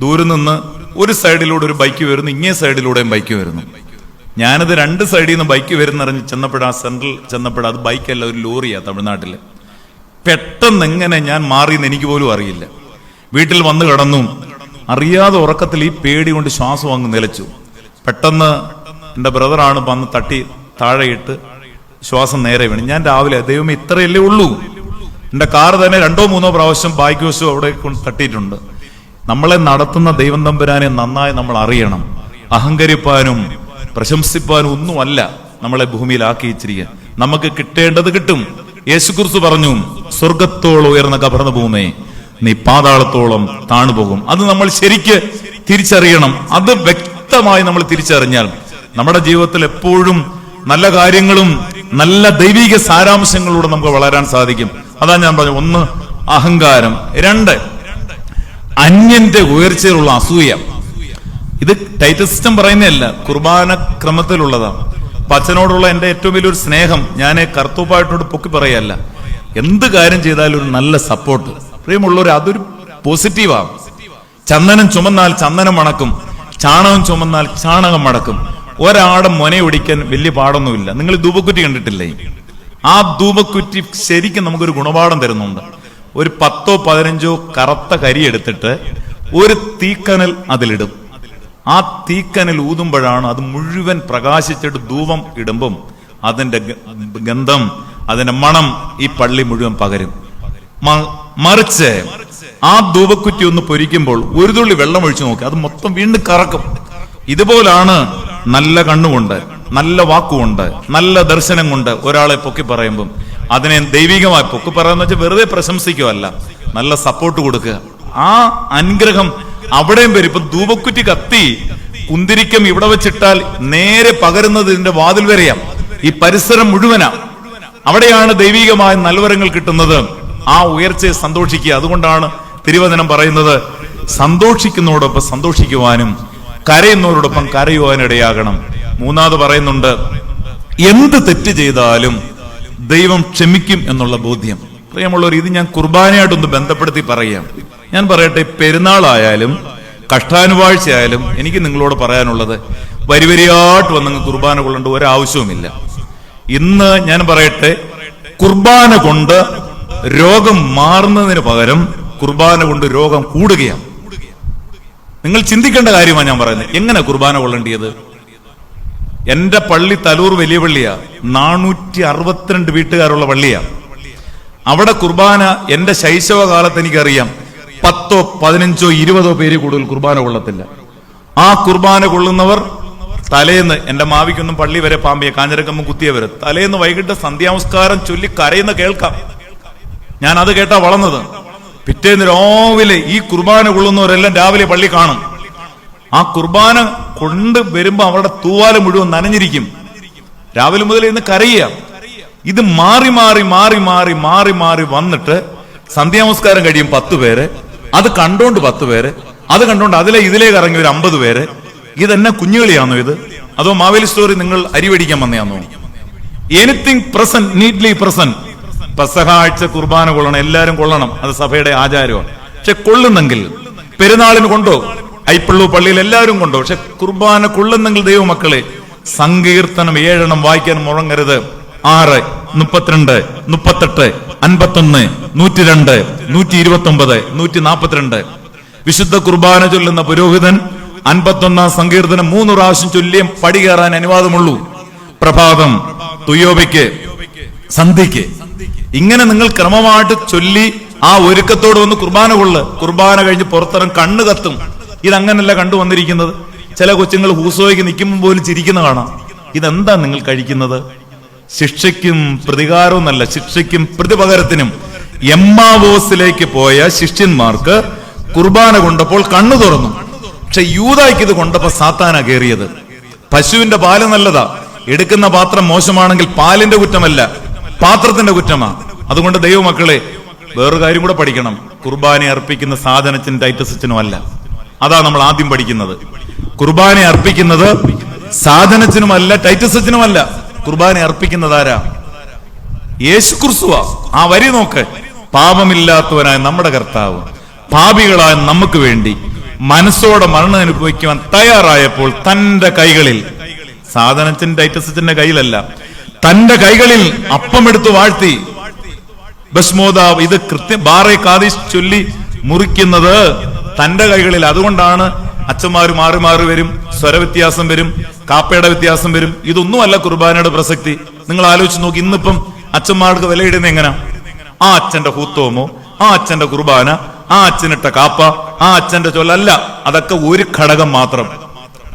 ദൂരെ നിന്ന് ഒരു സൈഡിലൂടെ ഒരു ബൈക്ക് വരുന്നു, ഇങ്ങേ സൈഡിലൂടെയും ബൈക്ക് വരുന്നു. ഞാനത് 2 സൈഡിൽ നിന്ന് ബൈക്ക് വരുന്നറിഞ്ഞ് ചെന്നപ്പോഴാ സെൻട്രൽ ചെന്നപ്പോഴാ അത് ബൈക്കല്ല, ഒരു ലോറിയാ തമിഴ്നാട്ടില്. പെട്ടെന്ന് എങ്ങനെ ഞാൻ മാറിയെന്ന് എനിക്ക് പോലും അറിയില്ല. വീട്ടിൽ വന്ന് കിടന്നു, അറിയാതെ ഉറക്കത്തിൽ ഈ പേടി കൊണ്ട് ശ്വാസം അങ്ങ് നിലച്ചു. പെട്ടെന്ന് എന്റെ ബ്രദറാണ് വന്ന് തട്ടി താഴെയിട്ട് ശ്വാസം നേരെ വീണു. ഞാൻ രാവിലെ, ദൈവമേ ഇത്രയല്ലേ ഉള്ളൂ. എന്റെ കാർ തന്നെ 2-3 പ്രാവശ്യം ബാക്ക് വശം അവിടെ കൊണ്ട് തട്ടിയിട്ടുണ്ട്. നമ്മളെ നടത്തുന്ന ദൈവം തമ്പുരാനെ നന്നായി നമ്മൾ അറിയണം. അഹങ്കരിപ്പാനും പ്രശംസിപ്പാനും ഒന്നുമല്ല നമ്മളെ ഭൂമിയിലാക്കി വെച്ചിരിക്കുക. നമുക്ക് കിട്ടേണ്ടത് കിട്ടും. യേശുക്രിസ്തു പറഞ്ഞു, സ്വർഗത്തോളം ഉയർന്ന കബർന്ന ഭൂമി നീ പാതാളത്തോളം താണുപോകും. അത് നമ്മൾ ശരിക്ക് തിരിച്ചറിയണം. അത് വ്യക്തമായി നമ്മൾ തിരിച്ചറിഞ്ഞാൽ നമ്മുടെ ജീവിതത്തിൽ എപ്പോഴും നല്ല കാര്യങ്ങളും നല്ല ദൈവിക സാരാംശങ്ങളിലൂടെ നമുക്ക് വളരാൻ സാധിക്കും. അതാ ഞാൻ പറഞ്ഞു, 1 അഹങ്കാരം, 2 അന്യന്റെ ഉയർച്ചയിലുള്ള അസൂയ. ഇത് ടൈറ്റൽ സിസ്റ്റം പറയുന്നതല്ല, കുർബാന ക്രമത്തിലുള്ളതാണ്. അപ്പൊ അച്ഛനോടുള്ള എന്റെ ഏറ്റവും വലിയൊരു സ്നേഹം ഞാൻ കർത്തൂപ്പായിട്ടോട് പൊക്കി പറയല്ല, എന്ത് കാര്യം ചെയ്താലും ഒരു നല്ല സപ്പോർട്ട്. പ്രിയമുള്ളവർ, അതൊരു പോസിറ്റീവാണ്. ചന്ദനം ചുമന്നാൽ ചന്ദനം മണക്കും, ചാണകം ചുമന്നാൽ ചാണകം മടക്കും. ഒരാടെ മൊനയൊടിക്കാൻ വലിയ പാടൊന്നുമില്ല. നിങ്ങൾ ധൂപക്കുറ്റി കണ്ടിട്ടില്ലേ? ആ ധൂപക്കുറ്റി ശരിക്കും നമുക്കൊരു ഗുണപാഠം തരുന്നുണ്ട്. ഒരു 10-15 കറുത്ത കരി എടുത്തിട്ട് ഒരു തീക്കനൽ അതിലിടും. ആ തീക്കനൽ ഊതുമ്പോഴാണ് അത് മുഴുവൻ പ്രകാശിച്ചിട്ട് ധൂപം ഇടുമ്പം അതിന്റെ ഗന്ധം, അതിന്റെ മണം ഈ പള്ളി മുഴുവൻ പകരും. മറിച്ച് ആ ധൂപക്കുറ്റി ഒന്ന് പൊരിക്കുമ്പോൾ ഒരു തുള്ളി വെള്ളം ഒഴിച്ചു നോക്കി, അത് മൊത്തം വീണ്ടും കറക്കും. ഇതുപോലാണ് നല്ല കണ്ണുകൊണ്ട്, നല്ല വാക്കുകൊണ്ട്, നല്ല ദർശനം കൊണ്ട് ഒരാളെ പൊക്കി പറയുമ്പം അതിനെ ദൈവികമായി പൊക്കി പറയാന്ന് വെച്ചാൽ വെറുതെ പ്രശംസിക്കുകയല്ല, നല്ല സപ്പോർട്ട് കൊടുക്കുക. ആ അനുഗ്രഹം അവിടെയും വരും. ഇപ്പൊ ധൂപക്കുറ്റി കത്തി കുന്തിരിക്കം ഇവിടെ വെച്ചിട്ടാൽ നേരെ പകരുന്നത് ഇതിന്റെ വാതിൽ വരെയാ, ഈ പരിസരം മുഴുവനാ. അവിടെയാണ് ദൈവികമായ നൽവരങ്ങൾ കിട്ടുന്നത്. ആ ഉയർച്ചയെ സന്തോഷിക്കുക. അതുകൊണ്ടാണ് തിരുവചനം പറയുന്നത്, സന്തോഷിക്കുന്നതോടൊപ്പം സന്തോഷിക്കുവാനും കരയുന്നവരോടൊപ്പം കരയുവാനിടയാകണം. 3ാമത് പറയുന്നുണ്ട്, എന്ത് തെറ്റ് ചെയ്താലും ദൈവം ക്ഷമിക്കും എന്നുള്ള ബോധ്യം. പ്രിയമുള്ളവർ, ഇത് ഞാൻ കുർബാനയായിട്ടൊന്ന് ബന്ധപ്പെടുത്തി പറയാം. ഞാൻ പറയട്ടെ, പെരുന്നാളായാലും കഷ്ടാനുവാഴ്ചയായാലും എനിക്ക് നിങ്ങളോട് പറയാനുള്ളത്, വരിവരിയായിട്ട് വന്നങ്ങ് കുർബാന കൊള്ളേണ്ട ഒരാവശ്യവുമില്ല. ഇന്ന് ഞാൻ പറയട്ടെ, കുർബാന കൊണ്ട് രോഗം മാറുന്നതിന് പകരം കുർബാന കൊണ്ട് രോഗം കൂടുകയാണ്. നിങ്ങൾ ചിന്തിക്കേണ്ട കാര്യമാണ് ഞാൻ പറയുന്നത്. എങ്ങനെ കുർബാന കൊള്ളേണ്ടിയത്? എന്റെ പള്ളി തലൂർ വലിയ പള്ളിയാ, 462 വീട്ടുകാരുള്ള പള്ളിയാ. അവിടെ കുർബാന എന്റെ ശൈശവകാലത്ത് എനിക്കറിയാം 10, 15, 20 പേര് കൂടുതൽ കുർബാന കൊള്ളത്തില്ല. ആ കുർബാന കൊള്ളുന്നവർ തലേന്ന് എന്റെ മാവിക്കൊന്നും പള്ളി വരെ പാമ്പിയെ കാഞ്ഞിരക്കമ്മ കുത്തിയവര് തലേന്ന് വൈകിട്ട് സന്ധ്യാനമസ്കാരം ചൊല്ലി കരയുന്ന കേൾക്കാം. ഞാൻ അത് കേട്ടാ വളർന്നത്. പിറ്റേന്ന് രാവിലെ ഈ കുർബാന കൊള്ളുന്നവരെല്ലാം രാവിലെ പള്ളി കാണും. ആ കുർബാന കൊണ്ട് വരുമ്പോ അവരുടെ തൂവാല മുഴുവൻ നനഞ്ഞിരിക്കും. രാവിലെ മുതൽ ഇന്ന് കരയുക. ഇത് മാറി മാറി മാറി മാറി മാറി മാറി വന്നിട്ട് സന്ധ്യാനമസ്കാരം കഴിയും 10 പേര്, അത് കണ്ടോണ്ട് 10 പേര്, അത് കണ്ടോണ്ട് ഇതിലേക്ക് ഇറങ്ങി ഒരു 50 പേര്. ഇതെന്നെ കുഞ്ഞുകളിയാണോ ഇത്? അതോ മാവേലി സ്റ്റോറി നിങ്ങൾ അരിവടിക്കാൻ വന്നയാണോ? Anything present, neatly present. Pesaha ആഴ്ച കുർബാന കൊള്ളണം, എല്ലാരും കൊള്ളണം, അത് സഭയുടെ ആചാരമാണ്. പക്ഷെ കൊള്ളുന്നെങ്കിൽ പെരുന്നാളിന് കൊണ്ടോ, ഐപ്പള്ളു പള്ളിയിൽ എല്ലാവരും കൊണ്ടോ, പക്ഷെ കുർബാന കൊള്ളുന്നെങ്കിൽ ദൈവമക്കളെ സങ്കീർത്തനം 7 വായിക്കാൻ മുഴങ്ങരുത്. 6, 32, 38, 51, 102, 129, 142. വിശുദ്ധ കുർബാന ചൊല്ലുന്ന പുരോഹിതൻ 51 സങ്കീർത്തനം 3 പ്രാവശ്യം ചൊല്ലിയും പടി കയറാൻ അനുവാദമുള്ളൂ. പ്രഭാതം, തുയോബയ്ക്ക്, സന്ധ്യയ്ക്ക്. ഇങ്ങനെ നിങ്ങൾ ക്രമമായിട്ട് ചൊല്ലി ആ ഒരുക്കത്തോട് വന്ന് കുർബാന കൊള്ളു. കുർബാന കഴിഞ്ഞ് പുറത്തിറങ്ങി കണ്ണ് കത്തും. ഇതങ്ങനല്ല കണ്ടുവന്നിരിക്കുന്നത്. ചില കൊച്ചുങ്ങൾ ഹൂസോയ്ക്ക് നിൽക്കുമ്പോൾ പോലും ചിരിക്കുന്ന കാണാം. ഇതെന്താ നിങ്ങൾ കഴിക്കുന്നത്? ശിക്ഷയ്ക്കും പ്രതികാരവും നല്ല, ശിക്ഷയ്ക്കും പ്രതിപകരത്തിനും. എമ്മാവോസിലേക്ക് പോയ ശിഷ്യന്മാർക്ക് കുർബാന കൊണ്ടപ്പോൾ കണ്ണു തുറന്നു. പക്ഷെ യൂദായ്ക്ക് ഇത് കൊണ്ടപ്പോ സാത്താനാ കയറിയത്. പശുവിന്റെ പാല് നല്ലതാ, എടുക്കുന്ന പാത്രം മോശമാണെങ്കിൽ പാലിന്റെ കുറ്റമല്ല, പാത്രത്തിന്റെ കുറ്റമാ. അതുകൊണ്ട് ദൈവമക്കളെ വേറൊരു കാര്യം കൂടെ പഠിക്കണം. കുർബാന അർപ്പിക്കുന്ന സാധനത്തിനും ടൈറ്റസച്ചിനും അല്ല. അതാ നമ്മൾ ആദ്യം പഠിക്കുന്നത്. കുർബാന അർപ്പിക്കുന്നത് സാധനത്തിനുമല്ല, ടൈറ്റസച്ചിനുമല്ല. കുർബാന അർപ്പിക്കുന്നത് ആരാ? യേശു ക്രിസ്തുവാ. ആ വരി നോക്ക്. പാപമില്ലാത്തവനായ നമ്മുടെ കർത്താവ് പാപികളായ നമുക്ക് വേണ്ടി മനസ്സോടെ മരണം അനുഭവിക്കുവാൻ തയ്യാറായപ്പോൾ തന്റെ കൈകളിൽ, സാധനത്തിന്റെ ടൈറ്റസത്തിന്റെ കയ്യിലല്ല, തന്റെ കൈകളിൽ അപ്പമെടുത്ത് വാഴ്ത്തി. ബസ്മോദാവ്, ഇത് കൃത്യം ബാറെ കാദിശ് ചൊല്ലി മുറിക്കുന്നത് തന്റെ കൈകളിൽ. അതുകൊണ്ടാണ് അച്ഛന്മാര് മാറി മാറി വരും, സ്വരവ്യത്യാസം വരും, കാപ്പയുടെ വ്യത്യാസം വരും. ഇതൊന്നുമല്ല കുർബാനയുടെ പ്രസക്തി. നിങ്ങൾ ആലോചിച്ച് നോക്കി, ഇന്നിപ്പം അച്ഛന്മാർക്ക് വിലയിടുന്നത് എങ്ങനെയാ? ആ അച്ഛന്റെ ഹൂത്തോമോ, ആ അച്ഛന്റെ കുർബാന, ആ അച്ഛനിട്ട കാപ്പ, ആ അച്ഛന്റെ ചൊല്ലല്ല. അതൊക്കെ ഒരു ഘടകം മാത്രം.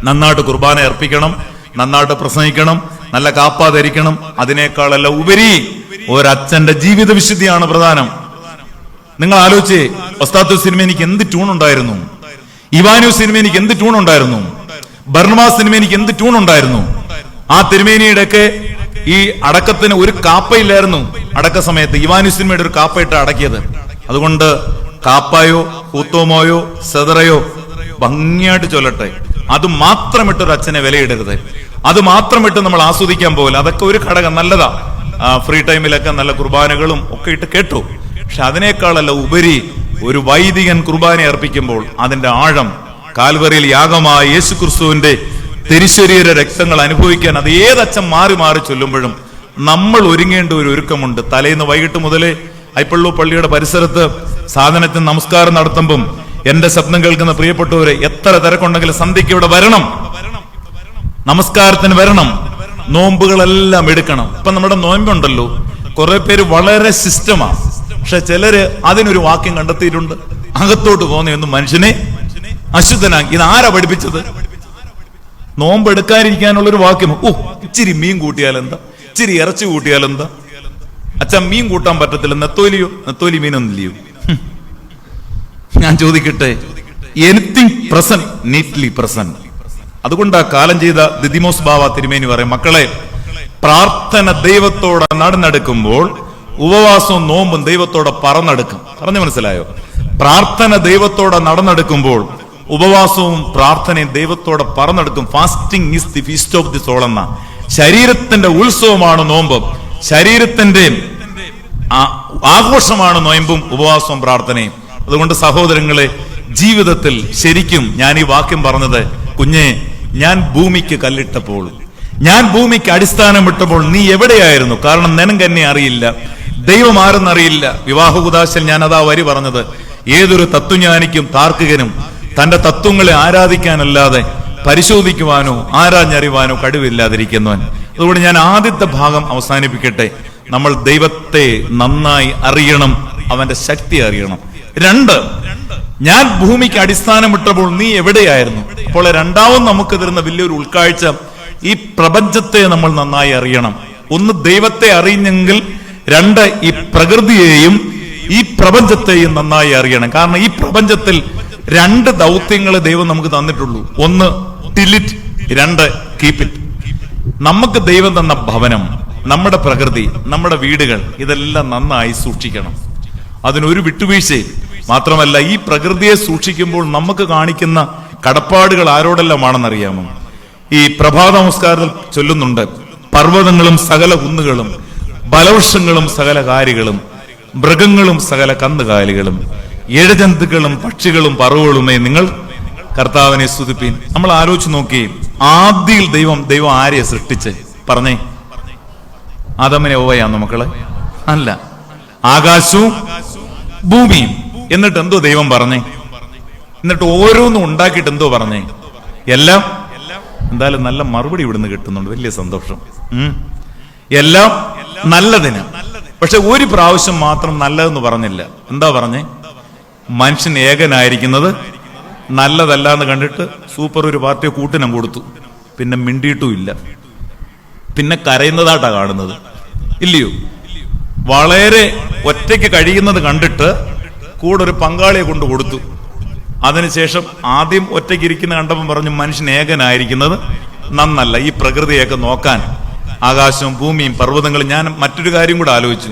നന്നായിട്ട് കുർബാന അർപ്പിക്കണം, നന്നായിട്ട് പ്രസംഗിക്കണം, നല്ല കാപ്പ ധരിക്കണം. അതിനേക്കാളല്ല ഉപരി ഒരച്ഛന്റെ ജീവിത വിശുദ്ധിയാണ് പ്രധാനം. നിങ്ങൾ ആലോചിച്ചേ, ഒസ്താത്തു സിനിമ എനിക്ക് എന്ത് ട്യൂൺ ഉണ്ടായിരുന്നു, ഇവാനു സിനിമ എനിക്ക് എന്ത് ട്യൂൺ ഉണ്ടായിരുന്നു, ബർണമാസ് സിനിമ എനിക്ക് എന്ത് ട്യൂൺ ഉണ്ടായിരുന്നു. ആ തിരുമേനിയുടെ ഒക്കെ ഈ അടക്കത്തിന് ഒരു കാപ്പയില്ലായിരുന്നു. അടക്ക സമയത്ത് ഇവാനു സിനിമയുടെ ഒരു കാപ്പയിട്ട് അടക്കിയത്. അതുകൊണ്ട് കാപ്പായോ ഹൂത്തോമോയോ സെതറയോ ഭംഗിയായിട്ട് ചൊല്ലട്ടെ. അത് മാത്രമിട്ടൊരു അച്ഛനെ വിലയിടരുത്. അത് മാത്രമിട്ട് നമ്മൾ ആസ്വദിക്കാൻ പോകില്ല. അതൊക്കെ ഒരു ഘടകം, നല്ലതാ. ഫ്രീ ടൈമിലൊക്കെ നല്ല കുർബാനകളും ഒക്കെ ഇട്ട് കേട്ടു. പക്ഷെ അതിനേക്കാളല്ല ഉപരി ഒരു വൈദികൻ കുർബാന അർപ്പിക്കുമ്പോൾ അതിന്റെ ആഴം, കാൽവറിയിൽ യാഗമായ യേശു ക്രിസ്തുവിന്റെ തിരുശരീര രക്തങ്ങൾ അനുഭവിക്കാൻ അത് ഏതച്ഛൻ മാറി മാറി ചൊല്ലുമ്പോഴും നമ്മൾ ഒരുങ്ങേണ്ട ഒരു ഒരുക്കമുണ്ട്. തലേന്ന് വൈകിട്ട് മുതലേ ഐപ്പള്ളു പള്ളിയുടെ പരിസരത്ത് സാധനത്തിന് നമസ്കാരം നടത്തുമ്പം എന്റെ ശബ്ദം കേൾക്കുന്ന പ്രിയപ്പെട്ടവരെ, എത്ര തിരക്കുണ്ടെങ്കിലും സന്ധ്യയ്ക്ക് ഇവിടെ വരണം, നമസ്കാരത്തിന് വരണം, നോമ്പുകളെല്ലാം എടുക്കണം. ഇപ്പൊ നമ്മുടെ നോമ്പുണ്ടല്ലോ, കുറെ പേര് വളരെ സിസ്റ്റമാ. പക്ഷെ ചിലര് അതിനൊരു വാക്യം കണ്ടെത്തിയിട്ടുണ്ട്. അകത്തോട്ട് പോകുന്ന മനുഷ്യനെ അശുദ്ധനാക്കി. ഇത് ആരാ പഠിപ്പിച്ചത്? നോമ്പ് എടുക്കാതിരിക്കാനുള്ളൊരു വാക്യം. ഇച്ചിരി മീൻ കൂട്ടിയാലെന്താ, ഇച്ചിരി ഇറച്ചി കൂട്ടിയാലെന്താ? അച്ഛൻ മീൻ കൂട്ടാൻ പറ്റത്തില്ല, നെത്തോലിയോ? നെത്തോലി മീനൊന്നില്ലയോ? ഞാൻ ചോദിക്കട്ടെ, എനിത്തിങ് പ്രസന്റ്, നീറ്റ്ലി പ്രസന്റ്. അതുകൊണ്ട് ആ കാലം ചെയ്ത ദിദിമോസ് ബാവ തിരുമേനി പറയും, മക്കളെ, പ്രാർത്ഥന ദൈവത്തോടെ നടന്നെടുക്കുമ്പോൾ ഉപവാസവും നോമ്പും ദൈവത്തോടെ പറന്നെടുക്കും. പറഞ്ഞു മനസ്സിലായോ? പ്രാർത്ഥന ദൈവത്തോടെ നടന്നെടുക്കുമ്പോൾ ഉപവാസവും പ്രാർത്ഥനയും ദൈവത്തോടെ പറന്നെടുക്കും. Fasting is the feast of the soul എന്ന ശരീരത്തിന്റെ ഉത്സവമാണ് നോമ്പ്. ശരീരത്തിന്റെ ആഘോഷമാണ് നോയമ്പും ഉപവാസവും പ്രാർത്ഥനയും. അതുകൊണ്ട് സഹോദരങ്ങളെ, ജീവിതത്തിൽ ശരിക്കും ഞാൻ ഈ വാക്യം പറഞ്ഞത്, കുഞ്ഞെ, ഞാൻ ഭൂമിക്ക് കല്ലിട്ടപ്പോൾ, ഞാൻ ഭൂമിക്ക് അടിസ്ഥാനം ഇട്ടപ്പോൾ നീ എവിടെയായിരുന്നു? കാരണം നിനക്ക് എന്നെ അറിയില്ല, ദൈവം ആരെന്നറിയില്ല. വിവാഹകുദാശൽ ഞാൻ അതാ വരി പറഞ്ഞത്. ഏതൊരു തത്വജ്ഞാനിക്കും താർക്കികനും തന്റെ തത്വങ്ങളെ ആരാധിക്കാനല്ലാതെ പരിശോധിക്കുവാനോ ആരാഞ്ഞറിയുവാനോ കഴിവില്ലാതിരിക്കുന്നവൻ. അതുകൊണ്ട് ഞാൻ ആദ്യത്തെ ഭാഗം അവസാനിപ്പിക്കട്ടെ. നമ്മൾ ദൈവത്തെ നന്നായി അറിയണം, അവന്റെ ശക്തി അറിയണം. 2, ഞാൻ ഭൂമിക്ക് അടിസ്ഥാനമിട്ടപ്പോൾ നീ എവിടെയായിരുന്നു? അപ്പോൾ രണ്ടാമത് നമുക്ക് തരുന്ന വലിയൊരു ഉൾക്കാഴ്ച, ഈ പ്രപഞ്ചത്തെ നമ്മൾ നന്നായി അറിയണം. ഒന്ന്, ദൈവത്തെ അറിഞ്ഞെങ്കിൽ രണ്ട്, ഈ പ്രകൃതിയെയും ഈ പ്രപഞ്ചത്തെയും നന്നായി അറിയണം. കാരണം ഈ പ്രപഞ്ചത്തിൽ രണ്ട് ദൗത്യങ്ങൾ ദൈവം നമുക്ക് തന്നിട്ടുള്ളൂ. ഒന്ന് ടിലിറ്റ്, രണ്ട് കീപ്പിറ്റ്. നമുക്ക് ദൈവം തന്ന ഭവനം, നമ്മുടെ പ്രകൃതി, നമ്മുടെ വീടുകൾ, ഇതെല്ലാം നന്നായി സൂക്ഷിക്കണം. അതിനൊരു വിട്ടുവീഴ്ചയും. മാത്രമല്ല, ഈ പ്രകൃതിയെ സൂക്ഷിക്കുമ്പോൾ നമുക്ക് കാണിക്കുന്ന കടപ്പാടുകൾ ആരോടെല്ലാമാണെന്നറിയാമോ? ഈ പ്രഭാത നമസ്കാരത്തിൽ ചൊല്ലുന്നുണ്ട്, പർവ്വതങ്ങളും സകല കുന്നുകളും, ബലവൃക്ഷങ്ങളും സകല കാരികളും, മൃഗങ്ങളും സകല കന്നുകാലികളും, ഇഴജന്തുക്കളും പക്ഷികളും പറവുകളുമേ നിങ്ങൾ കർത്താവിനെ സ്തുതിപ്പീൻ. നമ്മൾ ആലോചിച്ച് നോക്കി, ആദിയിൽ ദൈവം ആരെയെ സൃഷ്ടിച്ച്? പറഞ്ഞേ, ആദമിനെ ഓവയാന്നോ മക്കളെ? അല്ല, ആകാശവും ഭൂമിയും. എന്നിട്ട് എന്തോ ദൈവം പറഞ്ഞേ? എന്നിട്ട് ഓരോന്നും ഉണ്ടാക്കിയിട്ട് എന്തോ പറഞ്ഞേ? എല്ലാം. എന്തായാലും നല്ല മറുപടി ഇവിടുന്ന് കിട്ടുന്നുണ്ട്, വലിയ സന്തോഷം. എല്ലാം നല്ലതിന്. പക്ഷെ ഒരു പ്രാവശ്യം മാത്രം നല്ലതെന്ന് പറഞ്ഞില്ല. എന്താ പറഞ്ഞേ? മനുഷ്യൻ ഏകനായിരിക്കുന്നത് നല്ലതല്ല എന്ന് കണ്ടിട്ട് സൂപ്പർ ഒരു പാർട്ടിയെ കൂട്ടിനം കൊടുത്തു. പിന്നെ മിണ്ടിയിട്ടും ഇല്ല. പിന്നെ കരയുന്നതായിട്ടാ കാണുന്നത്, ഇല്ലയോ? വളരെ ഒറ്റയ്ക്ക് കഴിയുന്നത് കണ്ടിട്ട് കൂടെ ഒരു പങ്കാളിയെ കൊണ്ട് കൊടുത്തു. അതിനുശേഷം ആദ്യം ഒറ്റയ്ക്ക് ഇരിക്കുന്ന കണ്ടപ്പം പറഞ്ഞു, മനുഷ്യൻ ഏകനായിരിക്കുന്നത് നന്നല്ല, ഈ പ്രകൃതിയൊക്കെ നോക്കാൻ, ആകാശവും ഭൂമിയും പർവ്വതങ്ങളും. ഞാൻ മറ്റൊരു കാര്യം കൂടെ ആലോചിച്ചു.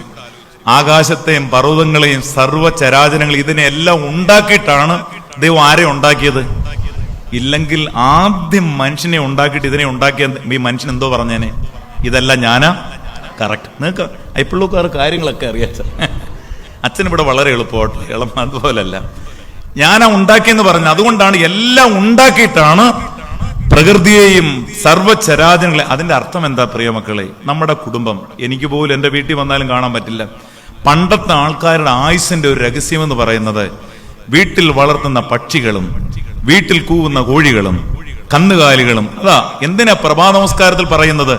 ആകാശത്തെയും പർവ്വതങ്ങളെയും സർവ്വചരാചരങ്ങൾ ഇതിനെല്ലാം ഉണ്ടാക്കിയിട്ടാണ് ദൈവം ആരെ ഉണ്ടാക്കിയത്? ഇല്ലെങ്കിൽ ആദ്യം മനുഷ്യനെ ഉണ്ടാക്കിയിട്ട് ഇതിനെ ഉണ്ടാക്കിയ ഈ മനുഷ്യൻ എന്തോ പറഞ്ഞേനെ? ഇതെല്ലാം ഞാനാ കറക്റ്റ്. നിങ്ങൾക്ക് ഇപ്പോഴുള്ളക്കാർ കാര്യങ്ങളൊക്കെ അറിയാം. അച്ഛനിവിടെ വളരെ എളുപ്പമായിട്ട് ഇളം അതുപോലല്ല, ഞാനാ ഉണ്ടാക്കിയെന്ന് പറഞ്ഞു. അതുകൊണ്ടാണ് എല്ലാം ഉണ്ടാക്കിയിട്ടാണ് പ്രകൃതിയെയും സർവ്വചരാചരങ്ങളെ. അതിന്റെ അർത്ഥം എന്താ പ്രിയമക്കളെ? നമ്മുടെ കുടുംബം, എനിക്ക് പോലും എന്റെ വീട്ടിൽ വന്നാലും കാണാൻ പറ്റില്ല. പണ്ടത്തെ ആൾക്കാരുടെ ആയുസിന്റെ ഒരു രഹസ്യമെന്ന് പറയുന്നത് വീട്ടിൽ വളർത്തുന്ന പക്ഷികളും വീട്ടിൽ കൂവുന്ന കോഴികളും കന്നുകാലികളും. അതാ എന്തിനാ പ്രഭാത നമസ്കാരത്തിൽ പറയുന്നത്?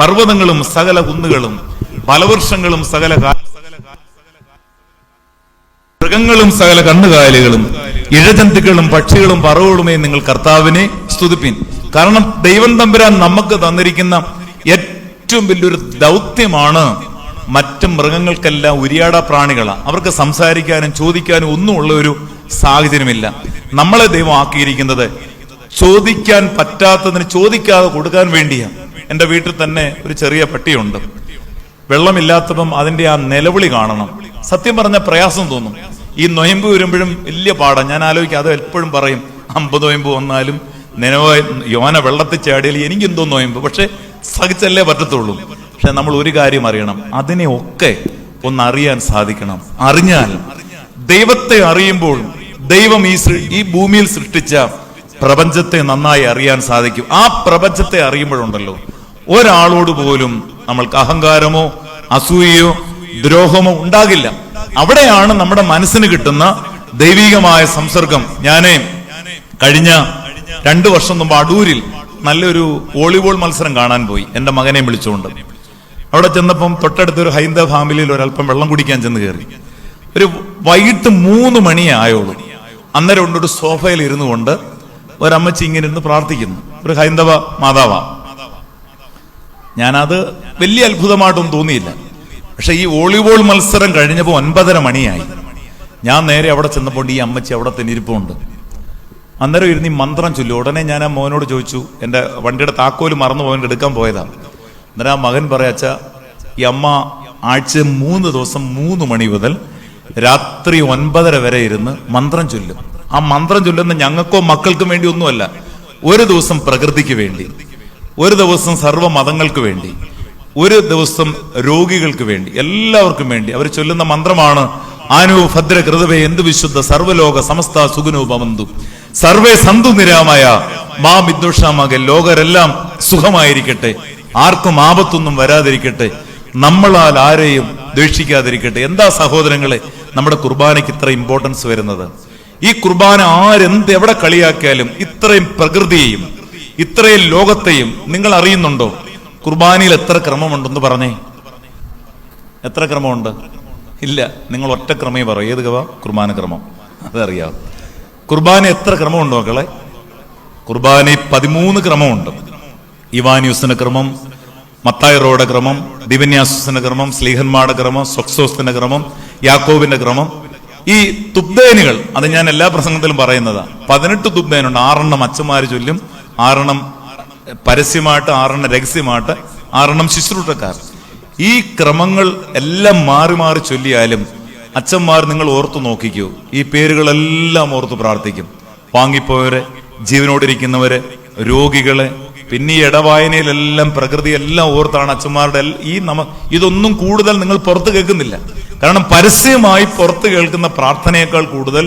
പർവ്വതങ്ങളും സകല കുന്നുകളും, ഫലവൃക്ഷങ്ങളും സകല മൃഗങ്ങളും സകല കന്നുകാലികളും, ഇഴജന്തുക്കളും പക്ഷികളും പറവുകളുമേ നിങ്ങൾ കർത്താവിനെ സ്തുതിപ്പിൻ. കാരണം ദൈവം തമ്പുരാൻ നമുക്ക് തന്നിരിക്കുന്ന ഏറ്റവും വലിയൊരു ദൗത്യമാണ്. മറ്റ് മൃഗങ്ങൾക്കെല്ലാം ഉരിയാട പ്രാണികളാണ്. അവർക്ക് സംസാരിക്കാനും ചോദിക്കാനും ഒന്നും ഉള്ള ഒരു സാഹചര്യമില്ല. നമ്മളെ ദൈവം ആക്കിയിരിക്കുന്നത് ചോദിക്കാൻ പറ്റാത്തതിന് ചോദിക്കാതെ കൊടുക്കാൻ വേണ്ടിയാണ്. എൻ്റെ വീട്ടിൽ തന്നെ ഒരു ചെറിയ പട്ടിയുണ്ട്. വെള്ളമില്ലാത്തപ്പം അതിന്റെ ആ നിലവിളി കാണണം. സത്യം പറഞ്ഞ പ്രയാസം തോന്നും. ഈ നൊയമ്പ് വരുമ്പോഴും വലിയ പാടാണ്. ഞാൻ ആലോചിക്കും, അത് എപ്പോഴും പറയും, 50 നൊയമ്പ് വന്നാലും യോന വെള്ളത്തിൽ ചാടിയാൽ എനിക്കെന്തോ നൊയമ്പ്, പക്ഷെ സഹിച്ചല്ലേ പറ്റത്തുള്ളൂ. പക്ഷെ നമ്മൾ ഒരു കാര്യം അറിയണം, അതിനെ ഒക്കെ ഒന്നറിയാൻ സാധിക്കണം. അറിഞ്ഞാൽ, ദൈവത്തെ അറിയുമ്പോൾ ദൈവം ഈ ഭൂമിയിൽ സൃഷ്ടിച്ച പ്രപഞ്ചത്തെ നന്നായി അറിയാൻ സാധിക്കും. ആ പ്രപഞ്ചത്തെ അറിയുമ്പോഴുണ്ടല്ലോ, ഒരാളോട് പോലും നമ്മൾക്ക് അഹങ്കാരമോ അസൂയയോ ദ്രോഹമോ ഉണ്ടാകില്ല. അവിടെയാണ് നമ്മുടെ മനസ്സിന് കിട്ടുന്ന ദൈവികമായ സംസർഗം. ഞാനേ കഴിഞ്ഞ 2 വർഷം മുമ്പ് അടൂരിൽ നല്ലൊരു വോളിബോൾ മത്സരം കാണാൻ പോയി, എൻ്റെ മകനെ വിളിച്ചുകൊണ്ട്. അവിടെ ചെന്നപ്പം തൊട്ടടുത്തൊരു ഹൈന്ദവ ഫാമിലിയിൽ ഒരല്പം വെള്ളം കുടിക്കാൻ ചെന്ന് കയറി. ഒരു വൈകിട്ട് 3 മണിയേ ആയുള്ളൂ. അന്നേരം കൊണ്ടൊരു സോഫയിൽ ഇരുന്നു കൊണ്ട് ഒരമ്മച്ചി ഇങ്ങനെ ഇരുന്ന് പ്രാർത്ഥിക്കുന്നു. ഒരു ഹൈന്ദവ മാതാവാ. ഞാനത് വലിയ അത്ഭുതമായിട്ടൊന്നും തോന്നിയില്ല. പക്ഷെ ഈ വോളിബോൾ മത്സരം കഴിഞ്ഞപ്പോൾ 9:30 മണിയായി. ഞാൻ നേരെ അവിടെ ചെന്നപ്പോൾ ഈ അമ്മച്ചി അവിടെ തന്നെ ഇരിപ്പുണ്ട്. അന്നേരം ഇരുന്ന് ഈ മന്ത്രം ചൊല്ലു. ഉടനെ ഞാൻ ആ മോനോട് ചോദിച്ചു, എൻ്റെ വണ്ടിയുടെ താക്കോല് മറന്നു പോയിട്ട് എടുക്കാൻ പോയതാണ്. അന്നേരം ആ മകൻ പറയാ, അച്ഛാ, ഈ അമ്മ ആഴ്ച 3 ദിവസം 3 മണി മുതൽ രാത്രി 9:30 വരെ ഇരുന്ന് മന്ത്രം ചൊല്ലും. ആ മന്ത്രം ചൊല്ലുന്ന ഞങ്ങൾക്കോ മക്കൾക്കും വേണ്ടി ഒന്നുമല്ല, ഒരു ദിവസം പ്രകൃതിക്ക് വേണ്ടി, ഒരു ദിവസം സർവ്വ മതങ്ങൾക്ക് വേണ്ടി, ഒരു ദിവസം രോഗികൾക്ക് വേണ്ടി, എല്ലാവർക്കും വേണ്ടി അവർ ചൊല്ലുന്ന മന്ത്രമാണ് ആനു ഭദ്ര കൃതവേ എന്ത് വിശുദ്ധ സർവ്വലോക സമസ്ത സുഖനോ ഭവന്തു സർവേ സന്തു നിരാമയ മാ വിദ്വേഷമാകെ. ലോകരെല്ലാം സുഖമായിരിക്കട്ടെ, ആർക്കും ആപത്തൊന്നും വരാതിരിക്കട്ടെ, നമ്മളാൽ ആരെയും ദ്വേഷിക്കാതിരിക്കട്ടെ. എന്താ സഹോദരങ്ങളെ നമ്മുടെ കുർബാനയ്ക്ക് ഇത്ര ഇമ്പോർട്ടൻസ് വരുന്നത്? ഈ കുർബാന ആരെന്ത് എവിടെ കളിയാക്കിയാലും ഇത്രയും പ്രകൃതിയെയും ഇത്രയും ലോകത്തെയും നിങ്ങൾ അറിയുന്നുണ്ടോ? കുർബാനയിൽ എത്ര ക്രമമുണ്ടെന്ന് പറഞ്ഞേ. എത്ര ക്രമമുണ്ട്? ഇല്ല, നിങ്ങൾ ഒറ്റ ക്രമേ പറയൂ. ഏത് കുർബാന ക്രമം? അതറിയാം. കുർബാന എത്ര ക്രമമുണ്ട് മക്കളെ? കുർബാന 13 ക്രമമുണ്ട്. ഇവാനിയൂസിന്റെ ക്രമം, മത്തായി റോയുടെ ക്രമം, ദിവന്യാസുസിന്റെ ക്രമം, സ്ലീഹന്മാരുടെ ക്രമം, സ്വക്സോസിന്റെ ക്രമം, യാക്കോബിന്റെ ക്രമം. ഈ തുബ്ദേനുകൾ അത് ഞാൻ എല്ലാ പ്രസംഗത്തിലും പറയുന്നതാണ്. 18 തുബ്ദേനുണ്ട്. 6 അച്ഛന്മാര് ചൊല്ലും, 6 പരസ്യമായിട്ട്, 6 രഹസ്യമായിട്ട്, 6 ശുശ്രൂഷക്കാർ. ഈ ക്രമങ്ങൾ എല്ലാം മാറി മാറി ചൊല്ലിയാലും അച്ഛന്മാർ നിങ്ങൾ ഓർത്തു നോക്കിക്കൂ, ഈ പേരുകളെല്ലാം ഓർത്ത് പ്രാർത്ഥിക്കും. വാങ്ങിപ്പോയവരെ, ജീവനോടിരിക്കുന്നവരെ, രോഗികളെ, പിന്നെ ഈ ഇടവായനയിലെല്ലാം പ്രകൃതി എല്ലാം ഓർത്താണ് അച്ഛന്മാരുടെ ഇതൊന്നും കൂടുതൽ നിങ്ങൾ പുറത്ത് കേൾക്കുന്നില്ല. കാരണം പരസ്യമായി പുറത്ത് കേൾക്കുന്ന പ്രാർത്ഥനയേക്കാൾ കൂടുതൽ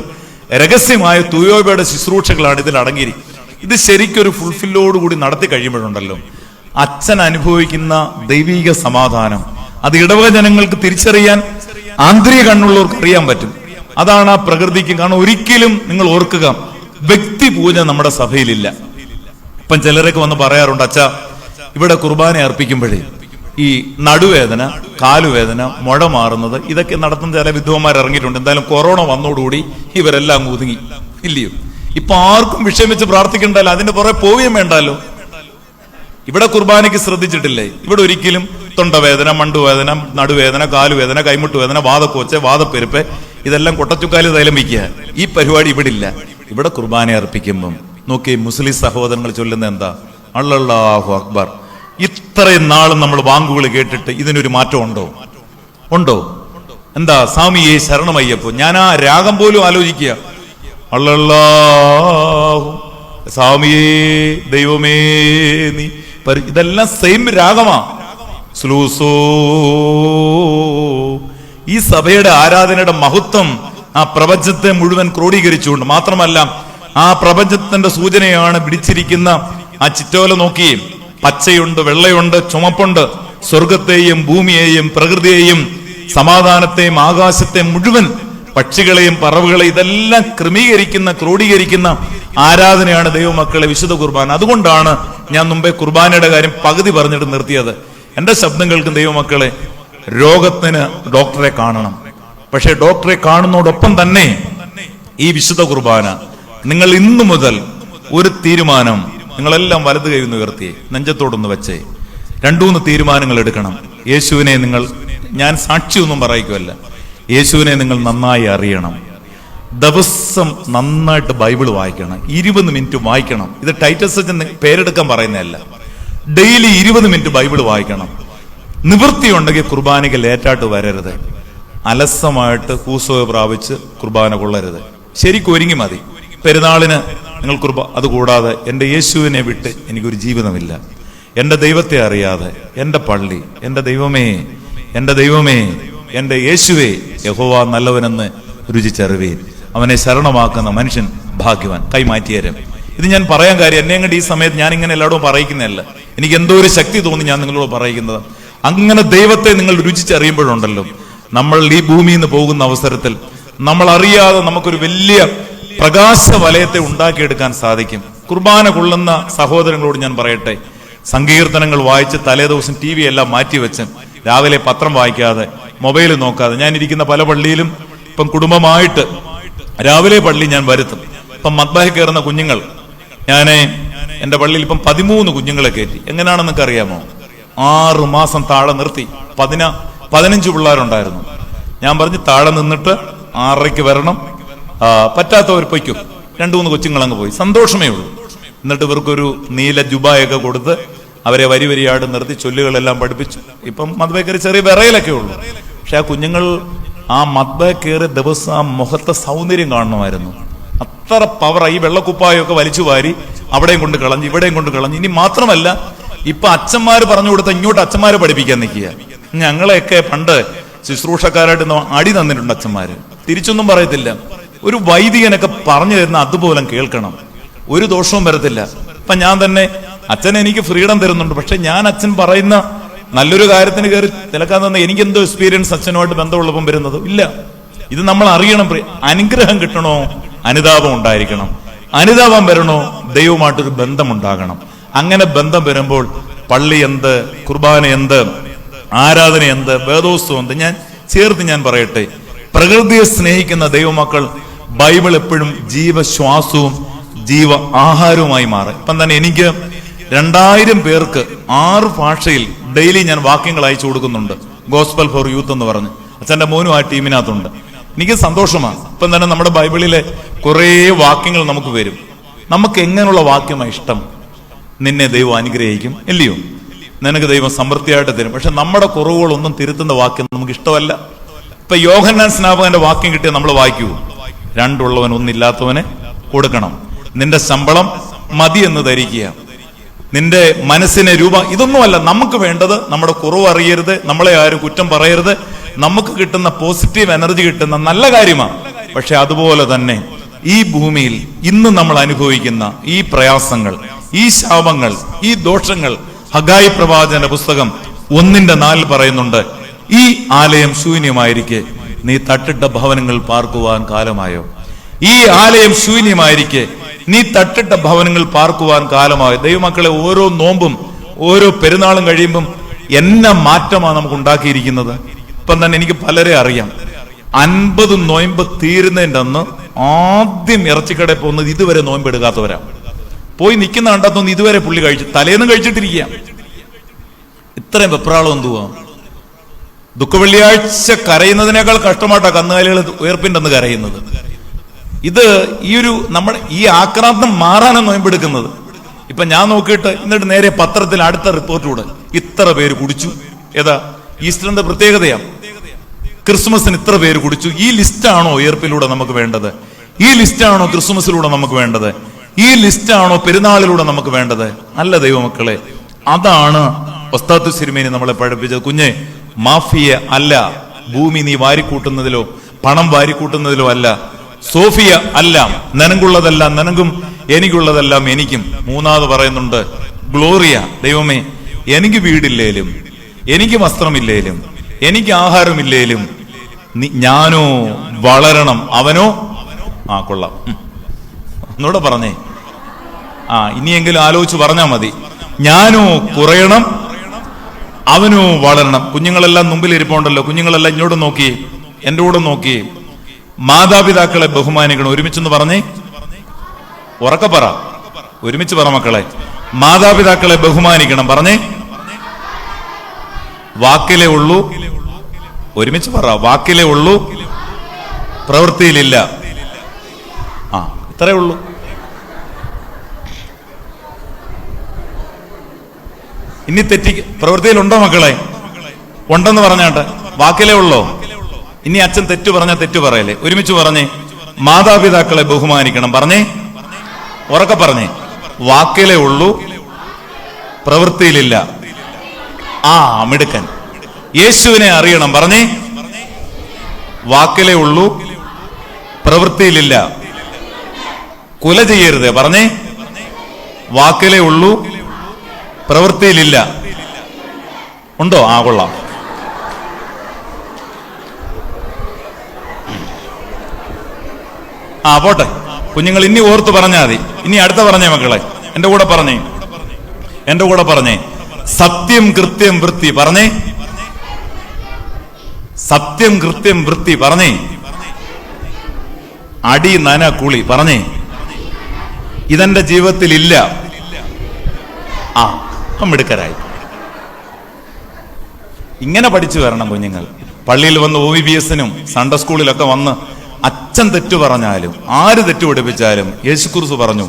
രഹസ്യമായ തുയോബയുടെ ശുശ്രൂഷകളാണ് ഇതിൽ അടങ്ങിയിരിക്കുന്നത്. ഇത് ശരിക്കൊരു ഫുൾഫില്ലോടുകൂടി നടത്തി കഴിയുമ്പോഴുണ്ടല്ലോ അച്ഛൻ അനുഭവിക്കുന്ന ദൈവീക സമാധാനം, അത് ഇടവക ജനങ്ങൾക്ക് തിരിച്ചറിയാൻ ആന്തരിക കണ്ണുള്ളവർക്ക് അറിയാൻ പറ്റും. അതാണ് ആ പ്രകൃതിക്ക്. കാരണം ഒരിക്കലും നിങ്ങൾ ഓർക്കുക, വ്യക്തി പൂജ നമ്മുടെ സഭയിലില്ല. ഇപ്പം ചിലരൊക്കെ വന്ന് പറയാറുണ്ട്, അച്ഛാ ഇവിടെ കുർബാന അർപ്പിക്കുമ്പോഴേ ഈ നടുവേദന, കാലുവേദന, മുഴ മാറുന്നത് ഇതൊക്കെ നടത്തുന്ന ചില വിദ്വാന്മാർ ഇറങ്ങിയിട്ടുണ്ട്. എന്തായാലും കൊറോണ വന്നോടുകൂടി ഇവരെല്ലാം ഒതുങ്ങി, ഇല്ലയോ? ഇപ്പൊ ആർക്കും വിഷമിച്ച് പ്രാർത്ഥിക്കണ്ടല്ലോ, അതിന്റെ പുറകെ പോവുകയും വേണ്ടല്ലോ. ഇവിടെ കുർബാനയ്ക്ക് ശ്രദ്ധിച്ചിട്ടില്ലേ? ഇവിടെ ഒരിക്കലും തൊണ്ടവേദന, മണ്ടുവേദന, നടുവേദന, കാലുവേദന, കൈമുട്ടുവേദന, വാദക്കോച്ച്, വാദപ്പെരുപ്പ്, ഇതെല്ലാം കൊട്ടച്ചുക്കാലി തൈലം വയ്ക്കുക. ഈ പരിപാടി ഇവിടെ ഇല്ല. ഇവിടെ കുർബാന അർപ്പിക്കുമ്പം നോക്കി മുസ്ലിം സഹോദരങ്ങൾ ചൊല്ലുന്ന എന്താ? അല്ലാഹു അക്ബർ. ഇത്രയും നാളും നമ്മൾ വാങ്കുകൾ കേട്ടിട്ട് ഇതിനൊരു മാറ്റം ഉണ്ടോ? എന്താ? സ്വാമിയെ ശരണമയ്യപ്പോ. ഞാൻ ആ രാഗം പോലും ആലോചിക്കുക. അല്ലാഹു സ്വാമിയേ ദൈവമേ നീ. ഇതെല്ലാം സെയിം രാഗമാ. സ്ലൂസോ. ഈ സഭയുടെ ആരാധനയുടെ മഹത്വം ആ പ്രപഞ്ചത്തെ മുഴുവൻ ക്രോഡീകരിച്ചുകൊണ്ട് മാത്രമല്ല, ആ പ്രപഞ്ചത്തിന്റെ സൂചനയാണ് പിടിച്ചിരിക്കുന്ന ആ ചിറ്റോല. നോക്കിയേ, പച്ചയുണ്ട്, വെള്ളയുണ്ട്, ചുമപ്പുണ്ട്. സ്വർഗത്തെയും ഭൂമിയെയും പ്രകൃതിയെയും സമാധാനത്തെയും ആകാശത്തെയും മുഴുവൻ പക്ഷികളെയും പറവുകളെയും ഇതെല്ലാം ക്രോഡീകരിക്കുന്ന ആരാധനയാണ് ദൈവമക്കളെ വിശുദ്ധ കുർബാന. അതുകൊണ്ടാണ് ഞാൻ മുമ്പേ കുർബാനയുടെ കാര്യം പകുതി പറഞ്ഞിട്ട് നിർത്തിയത്. എന്റെ ശബ്ദം കേൾക്കുന്ന ദൈവമക്കളെ, രോഗത്തിന് ഡോക്ടറെ കാണണം. പക്ഷെ ഡോക്ടറെ കാണുന്നതോടൊപ്പം തന്നെ ഈ വിശുദ്ധ കുർബാന നിങ്ങൾ ഇന്നു മുതൽ ഒരു തീരുമാനം, നിങ്ങളെല്ലാം വലത് കൈ ഒന്ന് ഉയർത്തി നെഞ്ചത്തോടൊന്ന് വെച്ചേ 2-3 തീരുമാനങ്ങൾ എടുക്കണം. യേശുവിനെ നിങ്ങൾ, ഞാൻ സാക്ഷിയൊന്നും പറയിക്കുമല്ല, യേശുവിനെ നിങ്ങൾ നന്നായി അറിയണം. ദിവസം നന്നായിട്ട് ബൈബിൾ വായിക്കണം. 20 മിനിറ്റ് വായിക്കണം. ഇത് ടൈറ്റസ് പേരെടുക്കാൻ പറയുന്നതല്ല. ഡെയിലി 20 മിനിറ്റ് ബൈബിൾ വായിക്കണം. നിവൃത്തിയുണ്ടെങ്കിൽ കുർബാനയ്ക്ക് ലേറ്റായിട്ട് വരരുത്. അലസമായിട്ട് കൂസോയെ പ്രാപിച്ച് കുർബാന കൊള്ളരുത്. ശരിക്കും ഒരുങ്ങി മതി. പെരുന്നാളിന് നിങ്ങൾ അതുകൂടാതെ എൻ്റെ യേശുവിനെ വിട്ട് എനിക്കൊരു ജീവിതമില്ല. എൻ്റെ ദൈവത്തെ അറിയാതെ, എൻ്റെ പള്ളി, എൻ്റെ ദൈവമേ, എൻ്റെ യേശുവേ, യഹോവ നല്ലവനെന്ന് രുചിച്ചറിവീൻ. അവനെ ശരണമാക്കുന്ന മനുഷ്യൻ ഭാഗ്യവാൻ. കൈമാറ്റിയേരം. ഇത് ഞാൻ പറയാൻ കാര്യം, എന്നെ അങ്ങോട്ട് ഈ സമയത്ത് ഞാൻ ഇങ്ങനെ എല്ലായിടും പറയിക്കുന്നതല്ല. എനിക്ക് എന്തോ ഒരു ശക്തി തോന്നി ഞാൻ നിങ്ങളോട് പറയിക്കുന്നത്. അങ്ങനെ ദൈവത്തെ നിങ്ങൾ രുചിച്ചറിയുമ്പോഴുണ്ടല്ലോ, നമ്മൾ ഈ ഭൂമിയിൽ നിന്ന് പോകുന്ന അവസരത്തിൽ നമ്മൾ അറിയാതെ നമുക്കൊരു വലിയ പ്രകാശ വലയത്തെ ഉണ്ടാക്കിയെടുക്കാൻ സാധിക്കും. കുർബാന കൊള്ളുന്ന സഹോദരങ്ങളോട് ഞാൻ പറയട്ടെ, സങ്കീർത്തനങ്ങൾ വായിച്ച് തലേദിവസം TV എല്ലാം മാറ്റിവെച്ച് രാവിലെ പത്രം വായിക്കാതെ, മൊബൈൽ നോക്കാതെ, ഞാൻ ഇരിക്കുന്ന പല പള്ളിയിലും ഇപ്പം കുടുംബമായിട്ട് രാവിലെ പള്ളി ഞാൻ വരുത്തും. ഇപ്പം മദ്ബഹ കയറുന്ന കുഞ്ഞുങ്ങൾ, ഞാൻ എൻ്റെ പള്ളിയിൽ ഇപ്പം 13 കുഞ്ഞുങ്ങളെ കയറ്റി. എങ്ങനെയാണെന്നൊക്കെ അറിയാമോ? 6 മാസം താഴെ നിർത്തി. 15 പിള്ളേരുണ്ടായിരുന്നു. ഞാൻ പറഞ്ഞു താഴെ നിന്നിട്ട് 6:30 വരണം, പറ്റാത്തവർ പൊയ്ക്കും. 2-3 കൊച്ചുങ്ങൾ അങ്ങ് പോയി. സന്തോഷമേ ഉള്ളൂ. എന്നിട്ട് ഇവർക്കൊരു നീല ജുബായൊക്കെ കൊടുത്ത് അവരെ വരിയാട് നിർത്തി ചൊല്ലുകളെല്ലാം പഠിപ്പിച്ചു. ഇപ്പം മദ്ബഹ കയറി ചെറിയ വിറയിലൊക്കെ ഉള്ളൂ. പക്ഷെ ആ കുഞ്ഞുങ്ങൾ ആ മദ്ബഹ കയറി ദിവസം ആ മുഖത്തെ സൗന്ദര്യം കാണണമായിരുന്നു. അത്ര പവർ. ഈ വെള്ളക്കുപ്പായൊക്കെ വലിച്ചു വാരി അവിടെയും കൊണ്ട് കളഞ്ഞ് ഇവിടെയും കൊണ്ട് കളഞ്ഞ്. ഇനി മാത്രമല്ല, ഇപ്പൊ അച്ഛന്മാര് പറഞ്ഞു കൊടുത്ത ഇങ്ങോട്ട് അച്ഛന്മാരെ പഠിപ്പിക്കാൻ നിൽക്കുക. ഞങ്ങളെയൊക്കെ പണ്ട് ശുശ്രൂഷക്കാരായിട്ട് അടി തന്നിട്ടുണ്ട് അച്ഛന്മാര്. തിരിച്ചൊന്നും പറയത്തില്ല. ഒരു വൈദികനൊക്കെ പറഞ്ഞു തരുന്ന അതുപോലെ കേൾക്കണം, ഒരു ദോഷവും വരത്തില്ല. ഇപ്പൊ ഞാൻ തന്നെ അച്ഛൻ എനിക്ക് ഫ്രീഡം തരുന്നുണ്ട്. പക്ഷെ ഞാൻ അച്ഛൻ പറയുന്ന നല്ലൊരു കാര്യത്തിന് കയറി തിലക്കാൻ തന്നെ എനിക്കെന്തോ എക്സ്പീരിയൻസ് അച്ഛനുമായിട്ട് ബന്ധമുള്ളപ്പം വരുന്നത് ഇല്ല. ഇത് നമ്മൾ അറിയണം. അനുഗ്രഹം കിട്ടണോ അനുതാപം ഉണ്ടായിരിക്കണം. അനുതാപം വരണോ ദൈവമായിട്ടൊരു ബന്ധമുണ്ടാകണം. അങ്ങനെ ബന്ധം വരുമ്പോൾ പള്ളി എന്ത്, കുർബാന എന്ത്, ആരാധന എന്ത്, വേദോത്സവം എന്ത്, ഞാൻ ചേർത്ത് ഞാൻ പറയട്ടെ, പ്രകൃതിയെ സ്നേഹിക്കുന്ന ദൈവമക്കൾ ബൈബിൾ എപ്പോഴും ജീവശ്വാസവും ജീവ ആഹാരവുമായി മാറും. ഇപ്പം തന്നെ എനിക്ക് 2000 പേർക്ക് 6 ഭാഷയിൽ ഡെയിലി ഞാൻ വാക്യങ്ങൾ അയച്ചു കൊടുക്കുന്നുണ്ട്. ഗോസ്പൽ ഫോർ യൂത്ത് എന്ന് പറഞ്ഞ് അച്ഛൻ്റെ മോനും ആ ടീമിനകത്തുണ്ട്. എനിക്ക് സന്തോഷമാണ്. ഇപ്പം തന്നെ നമ്മുടെ ബൈബിളിലെ കുറേ വാക്യങ്ങൾ നമുക്ക് വരും. നമുക്ക് എങ്ങനെയുള്ള വാക്യമാണ് ഇഷ്ടം? നിന്നെ ദൈവം അനുഗ്രഹിക്കും, ഇല്ലയോ? നിനക്ക് ദൈവം സമൃദ്ധിയായിട്ട് തരും. പക്ഷെ നമ്മുടെ കുറവുകളൊന്നും തിരുത്തുന്ന വാക്യം നമുക്ക് ഇഷ്ടമല്ല. ഇപ്പൊ യോഹന്നാൻ സ്നാപകന്റെ വാക്യം കിട്ടിയാൽ നമ്മൾ വായിക്കൂ, 2 ഉള്ളവൻ 1 ഇല്ലാത്തവന് കൊടുക്കണം, നിന്റെ ശമ്പളം മതി എന്ന് ധരിക്കുക, നിന്റെ മനസ്സിനെ ഇതൊന്നുമല്ല നമുക്ക് വേണ്ടത്. നമ്മുടെ കുറവ് അറിയരുത്, നമ്മളെ ആരും കുറ്റം പറയരുത്. നമുക്ക് കിട്ടുന്ന പോസിറ്റീവ് എനർജി കിട്ടുന്ന നല്ല കാര്യമാണ്. പക്ഷെ അതുപോലെ തന്നെ ഈ ഭൂമിയിൽ ഇന്ന് നമ്മൾ അനുഭവിക്കുന്ന ഈ പ്രയാസങ്ങൾ, ഈ ശാപങ്ങൾ, ഈ ദോഷങ്ങൾ, ഹഗായി പ്രവാചകന്റെ പുസ്തകം 1:4 പറയുന്നുണ്ട്, ഈ ആലയം ശൂന്യമായിരിക്കെ നീ തട്ടിട്ട ഭവനങ്ങൾ പാർക്കുവാൻ കാലമായോ? ഈ ആലയം ശൂന്യമായിരിക്കെ നീ തട്ടിട്ട ഭവനങ്ങൾ പാർക്കുവാൻ കാലമായോ? ദൈവമക്കളെ, ഓരോ നോമ്പും ഓരോ പെരുന്നാളും കഴിയുമ്പം എന്നെ മാറ്റമാണ് നമുക്ക് ഉണ്ടാക്കിയിരിക്കുന്നത്. ഇപ്പം തന്നെ എനിക്ക് പലരെ അറിയാം, 50 നോയമ്പ് തീരുന്നതിൻ്റെ അന്ന് ആദ്യം ഇറച്ചിക്കടയിൽ പോകുന്നത് ഇതുവരെ നോയമ്പ് എടുക്കാത്തവരാ. പോയി നിൽക്കുന്ന കണ്ടാത്തൊന്നും ഇതുവരെ പുള്ളി തലേന്നും കഴിച്ചിട്ടിരിക്കുക. ഇത്രയും വെപ്രാളം എന്തുവാ? ദുഃഖവെള്ളിയാഴ്ച കരയുന്നതിനേക്കാൾ കഷ്ടമായിട്ടാണ് കന്നുകാലികൾ ഉയർപ്പിൻ്റെ അന്ന് കരയുന്നത്. ഇത് നമ്മുടെ ഈ ആക്രാന്തം മാറാനാണ് നോയമ്പെടുക്കുന്നത്. ഇപ്പൊ ഞാൻ നോക്കിയിട്ട് എന്നിട്ട് നേരെ പത്രത്തിൽ അടുത്ത റിപ്പോർട്ടിലൂടെ ഇത്ര പേര് കുടിച്ചു. ഏതാ? ഈസ്റ്ററിന്റെ പ്രത്യേകതയാണ്. ക്രിസ്മസിന് ഇത്ര പേര് കുടിച്ചു. ഈ ലിസ്റ്റാണോ ഉയർപ്പിലൂടെ നമുക്ക് വേണ്ടത്? ഈ ലിസ്റ്റാണോ ക്രിസ്മസിലൂടെ നമുക്ക് വേണ്ടത്? ഈ ലിസ്റ്റാണോ പെരുന്നാളിലൂടെ നമുക്ക് വേണ്ടത്? അല്ല ദൈവമക്കളെ, അതാണ് ഒസ്താദ് സിരിമേനി നമ്മളെ പഠിപ്പിച്ചത്. കുഞ്ഞെ, മാഫിയ അല്ല, ഭൂമി നീ വാരിക്കൂട്ടുന്നതിലോ പണം വാരിക്കൂട്ടുന്നതിലോ അല്ല. സോഫിയ അല്ല, നിനക്കുള്ളതെല്ലാം നിനക്കും, എനിക്കുള്ളതെല്ലാം എനിക്കും. 3ാമത് പറയുന്നുണ്ട് ഗ്ലോറിയ. ദൈവമേ, എനിക്ക് വീടില്ലേലും, എനിക്ക് വസ്ത്രമില്ലേലും, എനിക്ക് ആഹാരമില്ലേലും ഞാനോ വളരണം, അവനോ കൊള്ളാം. ഒന്നുകൂടെ പറഞ്ഞേ. ഇനിയെങ്കിലും ആലോചിച്ച് പറഞ്ഞാൽ മതി. ഞാനോ കുറയണം, അവനോ വളരണം. കുഞ്ഞുങ്ങളെല്ലാം മുമ്പിൽ ഇരിപ്പുണ്ടല്ലോ. കുഞ്ഞുങ്ങളെല്ലാം ഇങ്ങോട്ട് നോക്കിയേ, എന്റെ കൂടെ നോക്കിയേ. മാതാപിതാക്കളെ ബഹുമാനിക്കണം. ഒരുമിച്ചെന്ന് പറഞ്ഞേ, ഉറക്കെ പറ, ഒരുമിച്ച് പറ മക്കളെ. മാതാപിതാക്കളെ ബഹുമാനിക്കണം. പറഞ്ഞേ, വാക്കിലേ ഉള്ളൂ. ഒരുമിച്ച് പറ, വാക്കിലേ ഉള്ളൂ, പ്രവൃത്തിയിലില്ല. ഇത്രേ ഉള്ളൂ. ഇനി പ്രവൃത്തിയിലുണ്ടോ മക്കളെ? ഉണ്ടെന്ന് പറഞ്ഞാട്ടെ. വാക്കിലേ ഉള്ളോ? ഇനി അച്ഛൻ തെറ്റു പറഞ്ഞ തെറ്റു പറയല്ലേ. ഒരുമിച്ച് പറഞ്ഞേ, മാതാപിതാക്കളെ ബഹുമാനിക്കണം. പറഞ്ഞേ, ഉറക്കെ പറഞ്ഞേ, വാക്കിലേ ഉള്ളൂ, പ്രവൃത്തിയിലില്ല. മിടുക്കൻ. യേശുവിനെ അറിയണം. പറഞ്ഞേ, വാക്കിലേ ഉള്ളൂ, പ്രവൃത്തിയിലില്ല. കുല ചെയ്യരുത്. പറഞ്ഞേ, വാക്കിലേ ഉള്ളൂ, പ്രവൃത്തിയിലില്ല. ഉണ്ടോ? കൊള്ളാം. പോട്ടെ കുഞ്ഞുങ്ങൾ, ഇനി ഓർത്ത് പറഞ്ഞാൽ മതി. ഇനി അടുത്ത പറഞ്ഞേ മക്കളെ, എന്റെ കൂടെ പറഞ്ഞേ, സത്യം കൃത്യം വൃത്തി. പറഞ്ഞേ, സത്യം കൃത്യം വൃത്തി. പറഞ്ഞേ, അടി നന കുളി. പറഞ്ഞേ, ഇതെന്റെ ജീവിതത്തിൽ ഇല്ല. മിടുക്കരായി. ഇങ്ങനെ പഠിച്ചു വരണം കുഞ്ഞുങ്ങൾ. പള്ളിയിൽ വന്ന് OVBS-നും സൺഡേ സ്കൂളിലൊക്കെ വന്ന് അച്ഛൻ തെറ്റു പറഞ്ഞാലും ആര് തെറ്റു പഠിപ്പിച്ചാലും യേശുക്രിസ്തു പറഞ്ഞു,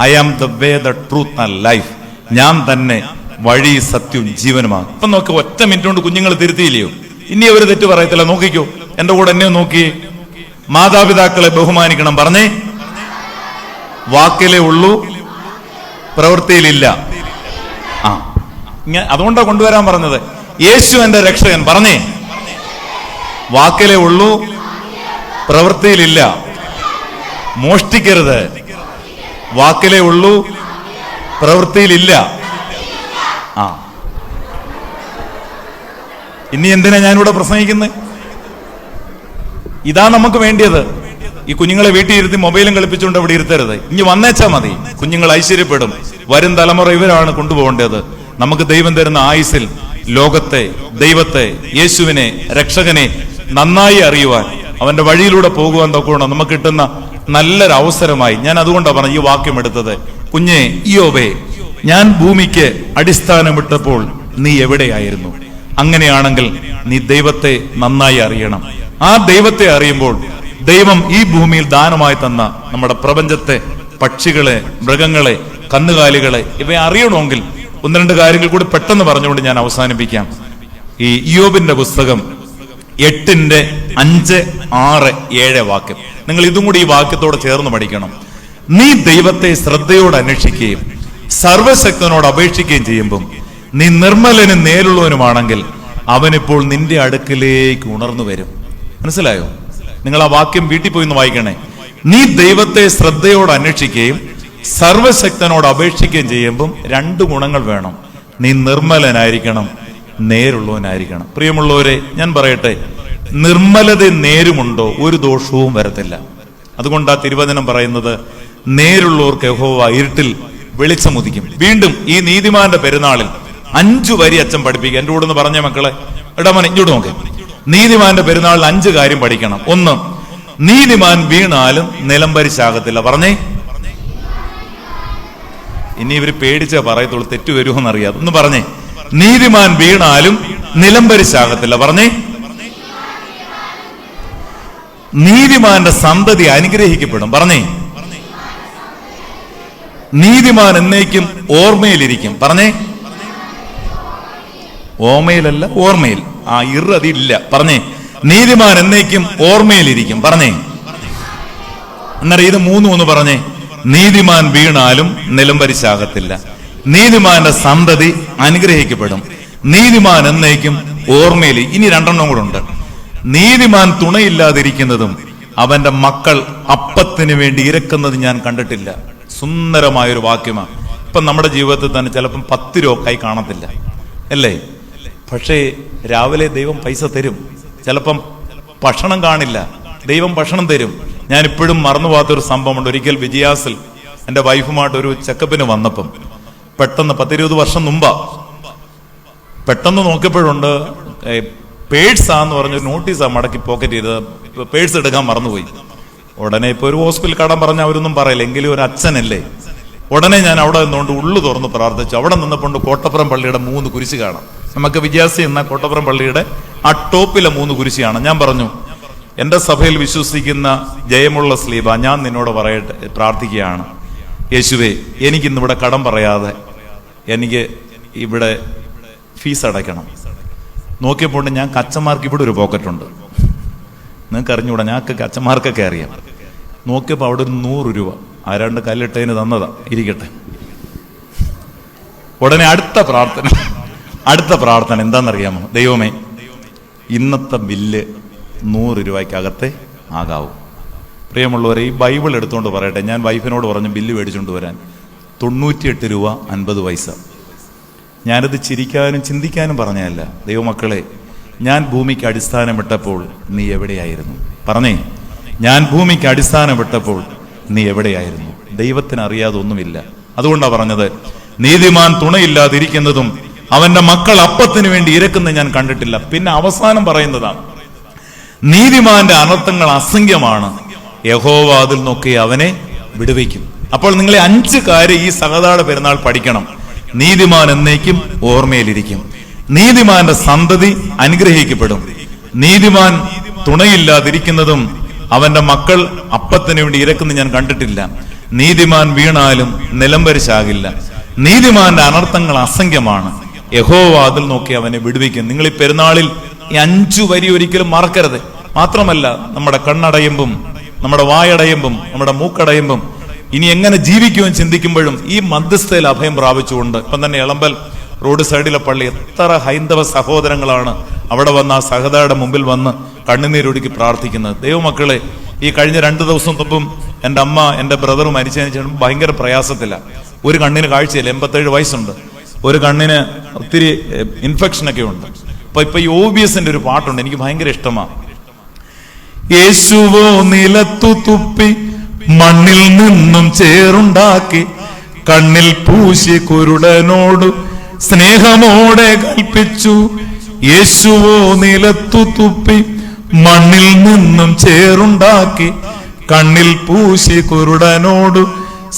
I am the way, the truth and life. ഞാൻ തന്നെ വഴി, സത്യവും ജീവനുമാണ്. ഇപ്പൊ നോക്കി, ഒറ്റ മിനിറ്റ് കൊണ്ട് കുഞ്ഞുങ്ങൾ തിരുത്തിയില്ലയോ? ഇനി അവര് തെറ്റു പറയത്തില്ല. നോക്കിക്കോ, എന്റെ കൂടെ എന്നെ നോക്കിയേ. മാതാപിതാക്കളെ ബഹുമാനിക്കണം. പറഞ്ഞേ, വാക്കിലേ ഉള്ളൂ, പ്രവൃത്തിയിലില്ല. അതുകൊണ്ടാ കൊണ്ടുവരാൻ പറഞ്ഞത്. യേശു എന്റെ രക്ഷകൻ. പറഞ്ഞേ, വാക്കിലേ ഉള്ളൂ, പ്രവൃത്തിയിലില്ല. മോഷ്ടിക്കരുത്. വാക്കിലേ ഉള്ളൂ, പ്രവൃത്തിയിലില്ല. ഇനി എന്തിനാ ഞാനിവിടെ പ്രസംഗിക്കുന്നത്? ഇതാ നമുക്ക് വേണ്ടിയത്. ഈ കുഞ്ഞുങ്ങളെ വീട്ടിൽ ഇരുത്തി മൊബൈലും കളിപ്പിച്ചുകൊണ്ട് അവിടെ ഇരുത്തരുത്. ഇനി വന്നേച്ചാ മതി. കുഞ്ഞുങ്ങൾ ഐശ്വര്യപ്പെടും. വരും തലമുറ ഇവരാണ് കൊണ്ടുപോകേണ്ടത്. നമുക്ക് ദൈവം തരുന്ന ആയുസ്സിൽ ലോകത്തെ, ദൈവത്തെ, യേശുവിനെ, രക്ഷകനെ നന്നായി അറിയുവാൻ, അവന്റെ വഴിയിലൂടെ പോകുവാൻ തൊക്കണം നമുക്ക് കിട്ടുന്ന നല്ലൊരു അവസരമായി. ഞാൻ അതുകൊണ്ടാണ് പറഞ്ഞ ഈ വാക്യം എടുത്തത്. കുഞ്ഞെ ഇയ്യോബേ, ഞാൻ ഭൂമിക്ക് അടിസ്ഥാനമിട്ടപ്പോൾ നീ എവിടെയായിരുന്നു? അങ്ങനെയാണെങ്കിൽ നീ ദൈവത്തെ നന്നായി അറിയണം. ആ ദൈവത്തെ അറിയുമ്പോൾ ദൈവം ഈ ഭൂമിയിൽ ദാനമായി തന്ന നമ്മുടെ പ്രപഞ്ചത്തെ, പക്ഷികളെ, മൃഗങ്ങളെ, കന്നുകാലികളെ, ഇവയെ അറിയണമെങ്കിൽ ഒന്ന് രണ്ട് കാര്യങ്ങൾ കൂടി പെട്ടെന്ന് പറഞ്ഞുകൊണ്ട് ഞാൻ അവസാനിപ്പിക്കാം. ഈ ഇയ്യോബിന്റെ പുസ്തകം 8:5, 6, 7 വാക്യം, നിങ്ങൾ ഇതും കൂടി ഈ വാക്യത്തോടെ ചേർന്ന് പഠിക്കണം. നീ ദൈവത്തെ ശ്രദ്ധയോടെ അന്വേഷിക്കുകയും സർവശക്തനോട് അപേക്ഷിക്കുകയും ചെയ്യുമ്പം നീ നിർമ്മലനും നേരുള്ളവനുമാണെങ്കിൽ അവനിപ്പോൾ നിന്റെ അടുക്കിലേക്ക് ഉണർന്നു വരും. മനസ്സിലായോ? നിങ്ങൾ ആ വാക്യം വീട്ടിൽ പോയി ഒന്ന് വായിക്കണേ. നീ ദൈവത്തെ ശ്രദ്ധയോടെ അന്വേഷിക്കുകയും സർവശക്തനോട് അപേക്ഷിക്കുകയും ചെയ്യുമ്പം 2 ഗുണങ്ങൾ വേണം. നീ നിർമ്മലനായിരിക്കണം, നേരുള്ളവനായിരിക്കണം. പ്രിയമുള്ളവരെ, ഞാൻ പറയട്ടെ, നിർമ്മലത നേരുമുണ്ടോ ഒരു ദോഷവും വരത്തില്ല. അതുകൊണ്ടാ തിരുവചനം പറയുന്നത്, നേരുള്ളവർക്ക് യഹോവ ഇരുട്ടിൽ വെളിച്ചമുദിക്കും. വീണ്ടും ഈ നീതിമാന്റെ പെരുന്നാളിൽ 5 വരി അച്ഛൻ പഠിപ്പിക്കുക. എന്റെ കൂടെ ഒന്ന് പറഞ്ഞ മക്കളെ, ഇടമോനെ ഇങ്ങോട്ട് നോക്ക്. നീതിമാന്റെ പെരുന്നാളിൽ 5 കാര്യം പഠിക്കണം. 1, നീതിമാൻ വീണാലും നിലംപരിശാകത്തില്ല. പറഞ്ഞേ, ഇനി ഇവര് പേടിച്ചാ പറയത്തുള്ളൂ, തെറ്റു വരുമോന്നറിയാതെ. ഒന്ന് പറഞ്ഞേ, നീതിമാൻ വീണാലും നിലംപരിശാകത്തില്ല. പറഞ്ഞേ, നീതിമാന്റെ സന്തതി അനുഗ്രഹിക്കപ്പെടും. പറഞ്ഞേ, നീതിമാൻ എന്നേക്കും ഓർമ്മയിലിരിക്കും. പറഞ്ഞേ, ഓർമ്മയിലല്ല, ഓർമ്മയിൽ. ആ അതില്ല. പറഞ്ഞേ, നീതിമാൻ എന്നേക്കും ഓർമ്മയിലിരിക്കും. പറഞ്ഞേ, അന്നേരം ഇത് 3 പറഞ്ഞേ. നീതിമാൻ വീണാലും നിലംപരിശാകത്തില്ല, നീതിമാന്റെ സന്തതി അനുഗ്രഹിക്കപ്പെടും, നീതിമാൻ എന്നേക്കും ഓർമ്മയിൽ. ഇനി 2 കൂടെ ഉണ്ട്. നീതിമാൻ തുണയില്ലാതിരിക്കുന്നതും അവന്റെ മക്കൾ അപ്പത്തിന് വേണ്ടി ഇരക്കുന്നത് ഞാൻ കണ്ടിട്ടില്ല. സുന്ദരമായൊരു വാക്യമാണ്. ഇപ്പം നമ്മുടെ ജീവിതത്തിൽ തന്നെ ചിലപ്പം 10 രൂപ കൈ കാണത്തില്ല, അല്ലേ? പക്ഷേ രാവിലെ ദൈവം പൈസ തരും. ചിലപ്പം ഭക്ഷണം കാണില്ല, ദൈവം ഭക്ഷണം തരും. ഞാൻ ഇപ്പോഴും മറന്നു പോകാത്തൊരു സംഭവമുണ്ട്. ഒരിക്കൽ വിജയാസിൽ എൻ്റെ വൈഫുമായിട്ട് ഒരു ചെക്കപ്പിന് വന്നപ്പം പെട്ടെന്ന് 10-20 വർഷം മുമ്പാ പെട്ടെന്ന് നോക്കിയപ്പോഴുണ്ട് പേഴ്സാന്ന് പറഞ്ഞൊരു നോട്ടീസാ മടക്കി പോക്കറ്റ് ചെയ്ത് പേഴ്സ് എടുക്കാൻ മറന്നുപോയി. ഉടനെ ഇപ്പൊ ഒരു ഹോസ്പിറ്റൽ കടം പറഞ്ഞ അവരൊന്നും പറയില്ല, എങ്കിലും ഒരു അച്ഛനല്ലേ. ഉടനെ ഞാൻ അവിടെ നിന്നുകൊണ്ട് ഉള്ളു തുറന്ന് പ്രാർത്ഥിച്ചു. അവിടെ നിന്നപ്പോണ്ട് കോട്ടപ്പുറം പള്ളിയുടെ 3 കുരിശ് കാണാം. നമുക്ക് വിജയാസി എന്ന കോട്ടപ്പുറം പള്ളിയുടെ ആ ടോപ്പിലെ 3 കുരിശ് കാണാം. ഞാൻ പറഞ്ഞു, എന്റെ സഭയിൽ വിശ്വസിക്കുന്ന ജയമുള്ള സ്ലീബ, ഞാൻ നിന്നോട് പറയട്ടെ, പ്രാർത്ഥിക്കുകയാണ്, യേശുവേ, എനിക്കിന്നിവിടെ കടം പറയാതെ എനിക്ക് ഇവിടെ ഫീസ് അടയ്ക്കണം. നോക്കിയപ്പോൾ ഞങ്ങൾക്ക് അച്ഛന്മാർക്ക് ഇവിടെ ഒരു പോക്കറ്റുണ്ട്. നിങ്ങൾക്ക് അറിഞ്ഞൂടാ, ഞങ്ങൾക്ക് അച്ഛന്മാർക്കൊക്കെ അറിയാം. നോക്കിയപ്പോൾ അവിടെ ഒരു 100 രൂപ ആരാണ്ട് കല്ലിട്ടതിന് തന്നതാ, ഇരിക്കട്ടെ. ഉടനെ അടുത്ത പ്രാർത്ഥന എന്താണെന്നറിയാമോ? ദൈവമേ, ഇന്നത്തെ ബില്ല് 100 രൂപയ്ക്കകത്തെ ആകാവൂ. പ്രിയമുള്ളവരെ, ഈ ബൈബിൾ എടുത്തുകൊണ്ട് പറയട്ടെ, ഞാൻ വൈഫിനോട് പറഞ്ഞു ബില്ല് മേടിച്ചുകൊണ്ട് വരാൻ. 98 രൂപ 50 പൈസ. ഞാനത് ചിരിക്കാനും ചിന്തിക്കാനും പറഞ്ഞതല്ല. ദൈവമക്കളെ, ഞാൻ ഭൂമിക്ക് അടിസ്ഥാനമിട്ടപ്പോൾ നീ എവിടെയായിരുന്നു? പറഞ്ഞേ, ഞാൻ ഭൂമിക്ക് അടിസ്ഥാനമിട്ടപ്പോൾ നീ എവിടെയായിരുന്നു? ദൈവത്തിന് അറിയാതെ ഒന്നുമില്ല. അതുകൊണ്ടാണ് പറഞ്ഞത്, നീതിമാൻ തുണയില്ലാതിരിക്കുന്നതും അവന്റെ മക്കൾ അപ്പത്തിന് വേണ്ടി ഇരക്കുന്നത് ഞാൻ കണ്ടിട്ടില്ല. പിന്നെ അവസാനം പറയുന്നതാണ്, നീതിമാന്റെ അനർത്ഥങ്ങൾ അസംഖ്യമാണ്, യഹോവ അതിൽ നോക്കി അവനെ വിടുവിക്കും. അപ്പോൾ നിങ്ങളെ 5 കാര്യം ഈ സഹതാട പെരുന്നാൾ പഠിക്കണം. നീതിമാൻ എന്നേക്കും ഓർമ്മയിലിരിക്കും, നീതിമാന്റെ സന്തതി അനുഗ്രഹിക്കപ്പെടും, നീതിമാൻ തുണയില്ലാതിരിക്കുന്നതും അവന്റെ മക്കൾ അപ്പത്തിന് വേണ്ടി ഇരക്കുന്നത് ഞാൻ കണ്ടിട്ടില്ല, നീതിമാൻ വീണാലും നിലംപരിശാകില്ല, നീതിമാന്റെ അനർത്ഥങ്ങൾ അസംഖ്യമാണ്, യഹോവ അതിൽ നോക്കി അവനെ വിടുവിക്കും. നിങ്ങൾ ഈ പെരുന്നാളിൽ ഈ 5 വരി ഒരിക്കലും മറക്കരുത്. മാത്രമല്ല, നമ്മുടെ കണ്ണടയുമ്പം, നമ്മുടെ വായടയുമ്പം, നമ്മുടെ മൂക്കടയുമ്പം ഇനി എങ്ങനെ ജീവിക്കുമെന്ന് ചിന്തിക്കുമ്പോഴും ഈ മധ്യസ്ഥയിൽ അഭയം പ്രാപിച്ചുകൊണ്ട്, ഇപ്പം തന്നെ എളമ്പൽ റോഡ് സൈഡിലെ പള്ളി, എത്ര ഹൈന്ദവ സഹോദരങ്ങളാണ് അവിടെ വന്ന് ആ സഹതയുടെ മുമ്പിൽ വന്ന് കണ്ണുനീരൊടുക്കി പ്രാർത്ഥിക്കുന്നത്. ദൈവമക്കളെ, ഈ കഴിഞ്ഞ 2 ദിവസം മുമ്പും എൻ്റെ അമ്മ, എൻ്റെ ബ്രദർ മരിച്ചതിന് ശേഷം ഭയങ്കര പ്രയാസത്തില്ല. ഒരു കണ്ണിന് കാഴ്ചയില്ല, 87 വയസ്സുണ്ട്. ഒരു കണ്ണിന് ഒത്തിരി ഇൻഫെക്ഷനൊക്കെ ഉണ്ട്. ഇപ്പൊ ഈ OBSന്റെ ഒരു പാട്ടുണ്ട്, എനിക്ക് ഭയങ്കര ഇഷ്ടമാണ്. യേശുവോ നിലത്തു തുപ്പി മണ്ണിൽ നിന്നും ചേറുണ്ടാക്കി കണ്ണിൽ പൂശി കുരുടനോട് സ്നേഹമോടെ കൽപ്പിച്ചു. യേശുവോ നിലത്തു തുപ്പി മണ്ണിൽ നിന്നും ചേറുണ്ടാക്കി കണ്ണിൽ പൂശി കുരുടനോട്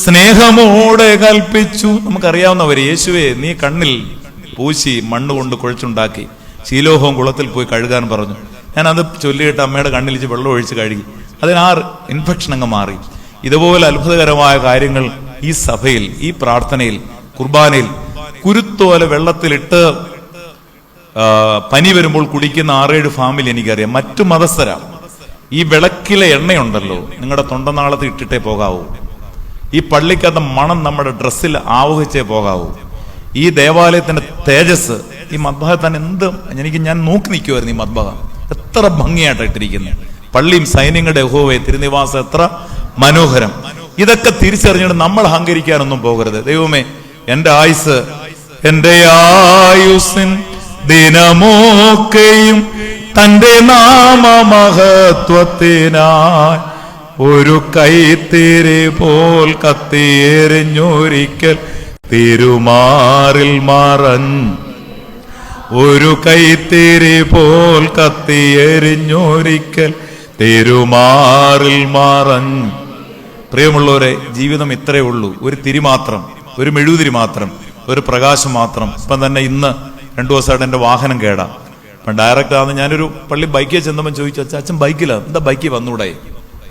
സ്നേഹമോടെ കൽപ്പിച്ചു. നമുക്കറിയാവുന്നവര്, യേശുവേ നീ കണ്ണിൽ പൂശി മണ്ണ് കൊണ്ട് കുഴച്ചുണ്ടാക്കി ശീലോഹവും കുളത്തിൽ പോയി കഴുകാൻ പറഞ്ഞു. ഞാനത് ചൊല്ലിയിട്ട് അമ്മയുടെ കണ്ണിലിച്ച് വെള്ളം ഒഴിച്ച് കഴുകി. ഇൻഫെക്ഷൻ അങ്ങ് മാറി. ഇതുപോലെ അത്ഭുതകരമായ കാര്യങ്ങൾ ഈ സഭയിൽ, ഈ പ്രാർത്ഥനയിൽ, കുർബാനയിൽ കുരുത്തോല വെള്ളത്തിലിട്ട് പനി വരുമ്പോൾ കുടിക്കുന്ന 6-7 ഫാമിലി എനിക്കറിയാം. മറ്റു മതസ്ഥരാ. ഈ വിളക്കിലെ എണ്ണയുണ്ടല്ലോ, നിങ്ങളുടെ തൊണ്ടനാളത്ത് ഇട്ടിട്ടേ പോകാവൂ. ഈ പള്ളിക്കകത്ത് മണം നമ്മുടെ ഡ്രസ്സിൽ ആവഹിച്ചേ പോകാവൂ. ഈ ദേവാലയത്തിന്റെ തേജസ് ഈ മദ്ബഹ തന്നെ ഞാൻ നോക്കി നിൽക്കുമായിരുന്നു. ഈ മദ്ബഹ എത്ര ഭംഗിയായിട്ട് ഇട്ടിരിക്കുന്നത്. പള്ളിയും സൈന്യങ്ങളുടെ യഹോവേ തിരുനിവാസം എത്ര മനോഹരം. ഇതൊക്കെ തിരിച്ചറിഞ്ഞിട്ട് നമ്മൾ അഹങ്കരിക്കാനൊന്നും പോകരുത്. ദൈവമേ, എന്റെ ആയുസ്സിൻ ദിനമൊക്കെയും തന്റെ നാമമഹത്വത്തിനായി ഒരു കൈത്തിരി പോൽ കത്തിയെറിഞ്ഞൊരിക്കൽ തിരുമാറിൽ മറഞ്ഞ്, ഒരു കൈത്തിരി പോൽ കത്തിയെറിഞ്ഞൊരിക്കൽ തിരുമാറിൽ മറഞ്ഞ്. പ്രിയമുള്ളവരെ, ജീവിതം ഇത്രയേ ഉള്ളൂ. ഒരു തിരി മാത്രം, ഒരു മെഴുകുതിരി മാത്രം, ഒരു പ്രകാശം മാത്രം. ഇപ്പം തന്നെ ഇന്ന് 2 ദിവസമായിട്ട് എൻ്റെ വാഹനം കേടാ. അപ്പം ഡയറക്റ്റ് ആണെന്ന് ഞാനൊരു പള്ളി ബൈക്കിൽ ചെന്നപ്പോൾ ചോദിച്ചു, അച്ഛൻ ബൈക്കിലാണ്, എന്താ ബൈക്കിൽ വന്നൂടെ,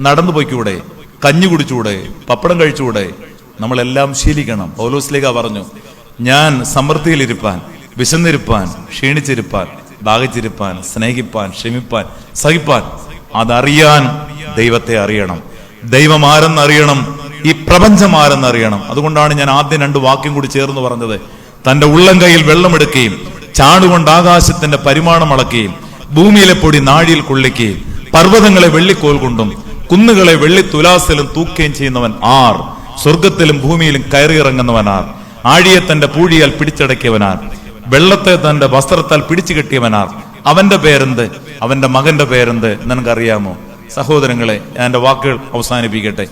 നടന്നു പോയിക്കൂടെ, കഞ്ഞി കുടിച്ചൂടെ, പപ്പടം കഴിച്ചുകൂടെ? നമ്മളെല്ലാം ശീലിക്കണം. പൗലോസ്ലീഹ പറഞ്ഞു, ഞാൻ സമൃദ്ധിയിലിരിപ്പാൻ, വിശന്നിരിപ്പാൻ, ക്ഷീണിച്ചിരിപ്പാൻ, ദാഹിച്ചിരിപ്പാൻ, സ്നേഹിപ്പാൻ, ക്ഷമിപ്പാൻ, സഹിപ്പാൻ. അതറിയാൻ ദൈവത്തെ അറിയണം. ദൈവം ആരെന്നറിയണം, ഈ പ്രപഞ്ചം ആരെന്നറിയണം. അതുകൊണ്ടാണ് ഞാൻ ആദ്യം 2 വാക്യം കൂടി ചേർന്ന് പറഞ്ഞത്. തന്റെ ഉള്ളം കൈയിൽ വെള്ളമെടുക്കുകയും ചാടുകൊണ്ട് ആകാശത്തിന്റെ പരിമാണം അളക്കുകയും ഭൂമിയിലെ പൊടി നാഴിയിൽ കൊള്ളിക്കുകയും പർവ്വതങ്ങളെ വെള്ളിക്കോൽ കൊണ്ടും കുന്നുകളെ വെള്ളി തുലാസിലും തൂക്കുകയും ചെയ്യുന്നവൻ ആർ? സ്വർഗത്തിലും ഭൂമിയിലും കയറിയിറങ്ങുന്നവനാർ? ആഴിയെ തന്റെ പൂഴിയാൽ പിടിച്ചടക്കിയവനാർ? വെള്ളത്തെ തന്റെ വസ്ത്രത്താൽ പിടിച്ചു കെട്ടിയവനാർ? അവന്റെ പേരെന്ത്? അവന്റെ മകന്റെ പേരെന്ത്? നിനക്കറിയാമോ? സഹോദരങ്ങളെ, ഞാൻ എന്റെ വാക്കുകൾ അവസാനിപ്പിക്കട്ടെ.